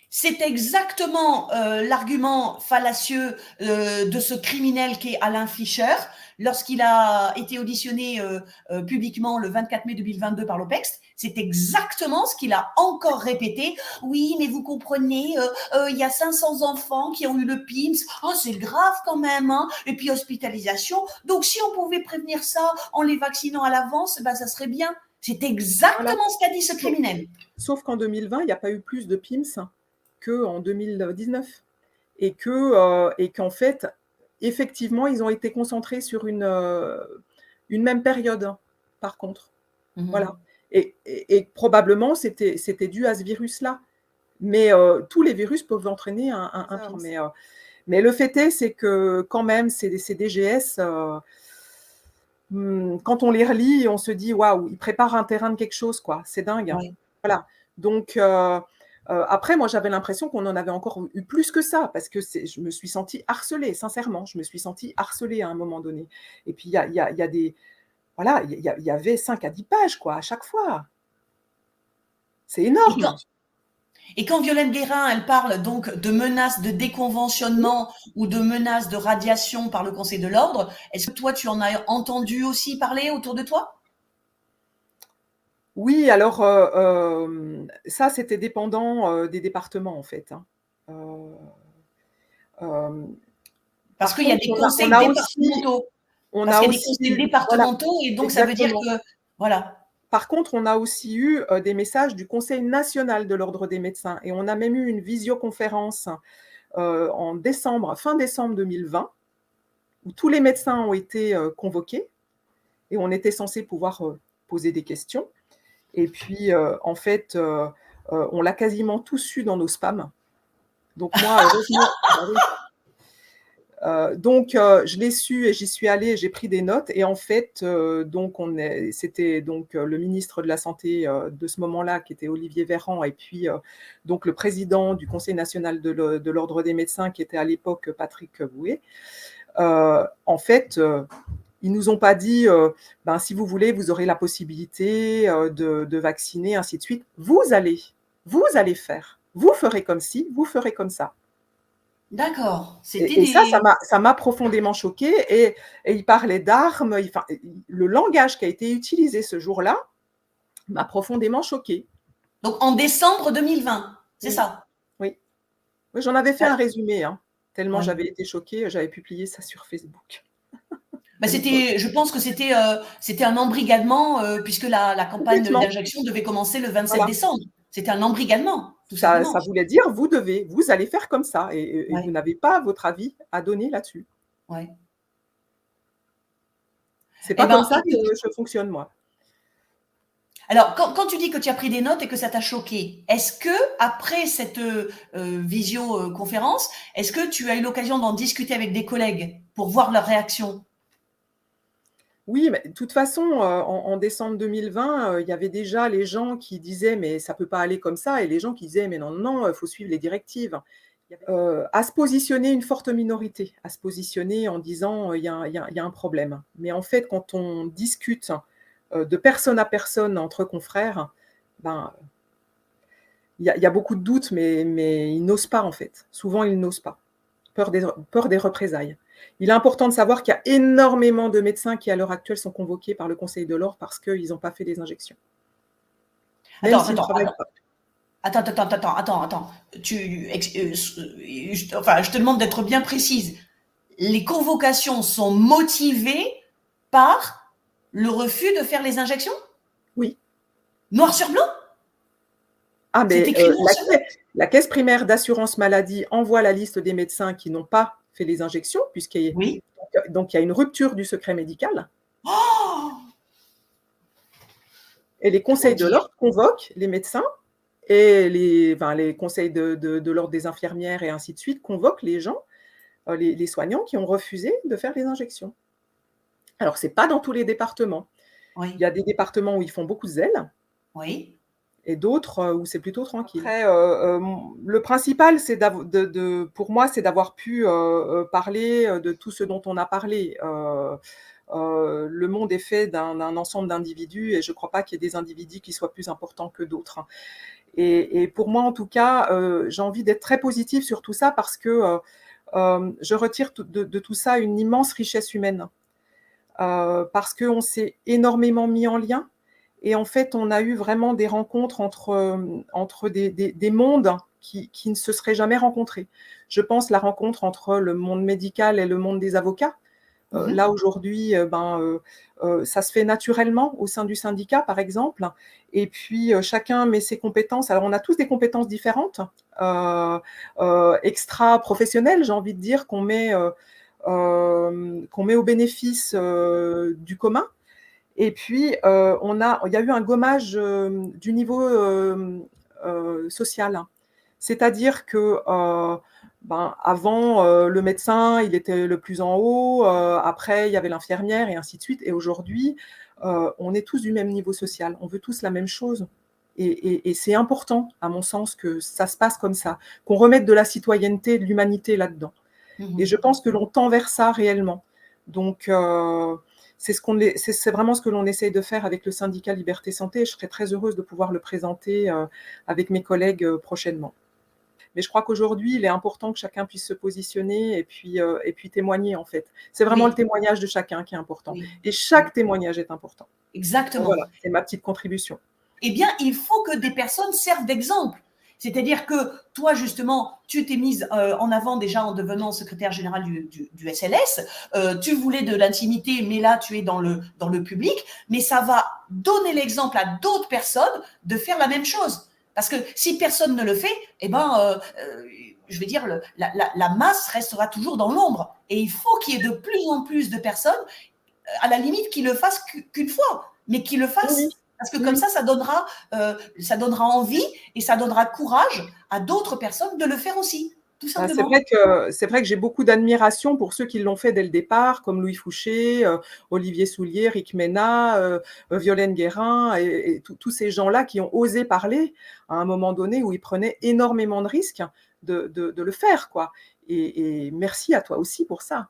S2: C'est exactement l'argument fallacieux de ce criminel qui est Alain Fischer lorsqu'il a été auditionné publiquement le 24 mai 2022 par l'OPEX. C'est exactement ce qu'il a encore répété. Oui, mais vous comprenez, il y a 500 enfants qui ont eu le PIMS. Oh, c'est grave quand même, hein. Et puis hospitalisation. Donc, si on pouvait prévenir ça en les vaccinant à l'avance, ben, ça serait bien. C'est
S1: Voilà.
S2: exactement ce qu'a dit ce criminel.
S1: Sauf qu'en 2020, il n'y a pas eu plus de PIMS qu'en 2019. Et qu'en fait, effectivement, ils ont été concentrés sur une même période, par contre. Voilà. Et probablement, c'était dû à ce virus-là. Mais tous les virus peuvent entraîner un PIMS. Mais le fait est, c'est que quand même, ces DGS, quand on les relit, on se dit: «Waouh, ils préparent un terrain de quelque chose, quoi. C'est dingue».
S2: Oui.
S1: Voilà. Donc après, moi, j'avais l'impression qu'on en avait encore eu plus que ça parce que je me suis sentie harcelée, sincèrement. Je me suis sentie harcelée à un moment donné. Et puis, il y a des voilà, il y avait 5 à 10 pages, quoi, à chaque fois. C'est
S2: Et quand,
S1: énorme.
S2: et quand Violaine Guérin, elle parle donc de menaces de déconventionnement ou de menaces de radiation par le Conseil de l'ordre, est-ce que toi, tu en as entendu aussi parler autour de toi?
S1: Oui, alors, ça, c'était dépendant, des départements, en fait, hein. Heu, hem,
S2: Parce
S1: par
S2: qu'il y a
S1: contre,
S2: des conseils départementaux.
S1: on
S2: Parce
S1: a
S2: qu'il y a des
S1: aussi
S2: conseils
S1: eu voilà,
S2: départementaux et donc ça veut dire
S1: exactement.
S2: que, voilà.
S1: Par contre, on a aussi eu, des messages du Conseil national de l'ordre des médecins et on a même eu une visioconférence, en décembre, fin décembre 2020, où tous les médecins ont été, convoqués et on était censés pouvoir, poser des questions et puis, en fait, on l'a quasiment tous eu dans nos spams. Donc moi, heureusement bah oui. Donc je l'ai su et j'y suis allée, j'ai pris des notes et en fait, donc c'était donc le ministre de la santé, de ce moment-là qui était Olivier Véran et puis, donc le président du Conseil national de l'ordre des médecins qui était à l'époque Patrick Bouet. En fait, ils nous ont pas dit, «Ben, si vous voulez, vous aurez la possibilité, de vacciner, ainsi de suite. Vous allez faire. Vous ferez comme ci, vous ferez comme ça».
S2: D'accord. C'était
S1: Et ça,
S2: des.
S1: ça m'a profondément choquée et il parlait d'armes, enfin, le langage qui a été utilisé ce jour-là m'a profondément choquée.
S2: Donc en décembre 2020, c'est
S1: Oui,
S2: ça?
S1: oui. Oui, j'en avais fait
S2: Ouais.
S1: un résumé, hein, tellement
S2: Ouais.
S1: j'avais été choquée, j'avais publié ça sur Facebook
S2: Bah,
S1: à l'époque.
S2: je pense que c'était un embrigadement, puisque la campagne
S1: Complètement,
S2: d'injection devait commencer le 27
S1: voilà.
S2: décembre. C'était un embrigadement, tout
S1: Ça
S2: simplement.
S1: voulait dire: vous allez faire comme ça et vous
S2: Ouais,
S1: n'avez pas votre avis à donner là-dessus.
S2: ouais.
S1: C'est
S2: Eh
S1: pas comme
S2: ben,
S1: ça que
S2: écoute,
S1: je fonctionne moi.
S2: alors quand tu dis que tu as pris des notes et que ça t'a choqué, est-ce que après cette visioconférence, est-ce que tu as eu l'occasion d'en discuter avec des collègues pour voir leur réaction?
S1: Oui, mais de toute façon, en décembre 2020, il y avait déjà les gens qui disaient: «Mais ça peut pas aller comme ça» et les gens qui disaient: «Mais non, non, non, faut suivre les directives». Il y avait à se positionner une forte minorité, à se positionner en disant: Il y a un problème». Mais en fait, quand on discute, de personne à personne entre confrères, ben, il y a beaucoup de doutes, mais ils n'osent pas, en fait. Souvent, ils n'osent pas peur des représailles. Il est important de savoir qu'il y a énormément de médecins qui, à l'heure actuelle, sont convoqués par le Conseil de l'Ordre parce qu'ils n'ont pas fait les injections. Même
S2: Attends,
S1: s'ils ne
S2: attends,
S1: travaillent pas.
S2: attends. Enfin, je te demande d'être bien précise. Les convocations sont motivées par le refus de faire les injections?
S1: Oui.
S2: Noir sur blanc?
S1: Ah,
S2: C'est
S1: mais
S2: écrit noir sur blanc?
S1: la caisse primaire d'assurance maladie envoie la liste des médecins qui n'ont pas fait les injections,
S2: Oui.
S1: donc il y a une rupture du secret médical.
S2: Oh!
S1: Et les
S2: Pour
S1: conseils de
S2: dire.
S1: l'ordre convoquent les médecins et les conseils de l'ordre des infirmières et ainsi de suite convoquent les gens, les soignants qui ont refusé de faire les injections. Alors c'est pas dans tous les départements. Il
S2: Oui,
S1: y a des départements où ils font beaucoup de zèle
S2: oui.
S1: et d'autres, où c'est plutôt tranquille. Après, le principal, c'est pour moi, c'est d'avoir pu, parler, de tout ce dont on a parlé. Le monde est fait d'un ensemble d'individus et je ne crois pas qu'il y ait des individus qui soient plus importants que d'autres. Et pour moi, en tout cas, j'ai envie d'être très positive sur tout ça parce que, je retire de tout ça une immense richesse humaine. Parce qu'on s'est énormément mis en lien et en fait, on a eu vraiment des rencontres entre des mondes qui ne se seraient jamais rencontrés. Je pense la rencontre entre le monde médical et le monde des avocats.
S2: Mmh.
S1: Là aujourd'hui, ça se fait naturellement au sein du syndicat, par exemple et puis, chacun met ses compétences. Alors on a tous des compétences différentes, heu extra-professionnelles, j'ai envie de dire, qu'on met au bénéfice, du commun et puis, il y a eu un gommage, du niveau, social. C'est-à-dire que, avant, le médecin, il était le plus en haut, après il y avait l'infirmière et ainsi de suite et aujourd'hui, on est tous du même niveau social. On veut tous la même chose et c'est important, à mon sens, que ça se passe comme ça, qu'on remette de la citoyenneté, de l'humanité là-dedans et
S2: Mmh.
S1: je pense que l'on tend vers ça réellement. Donc c'est vraiment ce que l'on essaye de faire avec le syndicat Liberté Santé et je serais très heureuse de pouvoir le présenter, avec mes collègues, prochainement. Mais je crois qu'aujourd'hui, il est important que chacun puisse se positionner et puis témoigner, en fait. C'est vraiment le
S2: Oui,
S1: témoignage de chacun qui est important
S2: oui,
S1: et
S2: oui.
S1: chaque témoignage est important. Donc
S2: Exactement.
S1: voilà, c'est ma petite contribution.
S2: Eh bien, il faut que des personnes servent d'exemple. C'est-à-dire que toi, justement, tu t'es mise en avant déjà en devenant secrétaire générale du SLS. Tu voulais de l'intimité, mais là, tu es dans le public. Mais ça va donner l'exemple à d'autres personnes de faire la même chose. Parce que si personne ne le fait, eh ben, je vais dire, la masse restera toujours dans l'ombre. Et il faut qu'il y ait de plus en plus de personnes, à la limite, qui le fassent qu'une fois, mais qui le
S1: Oui, oui.
S2: fassent parce que
S1: Oui,
S2: comme
S1: oui.
S2: ça donnera envie et ça donnera courage à d'autres personnes de le faire aussi, tout
S1: Bah,
S2: simplement.
S1: c'est vrai que j'ai beaucoup d'admiration pour ceux qui l'ont fait dès le départ, comme Louis Fouché, Olivier Soulier, Rick Mena, Violaine Guérin et tous ces gens-là qui ont osé parler à un moment donné où ils prenaient énormément de risques de le faire, quoi et merci à toi aussi pour ça.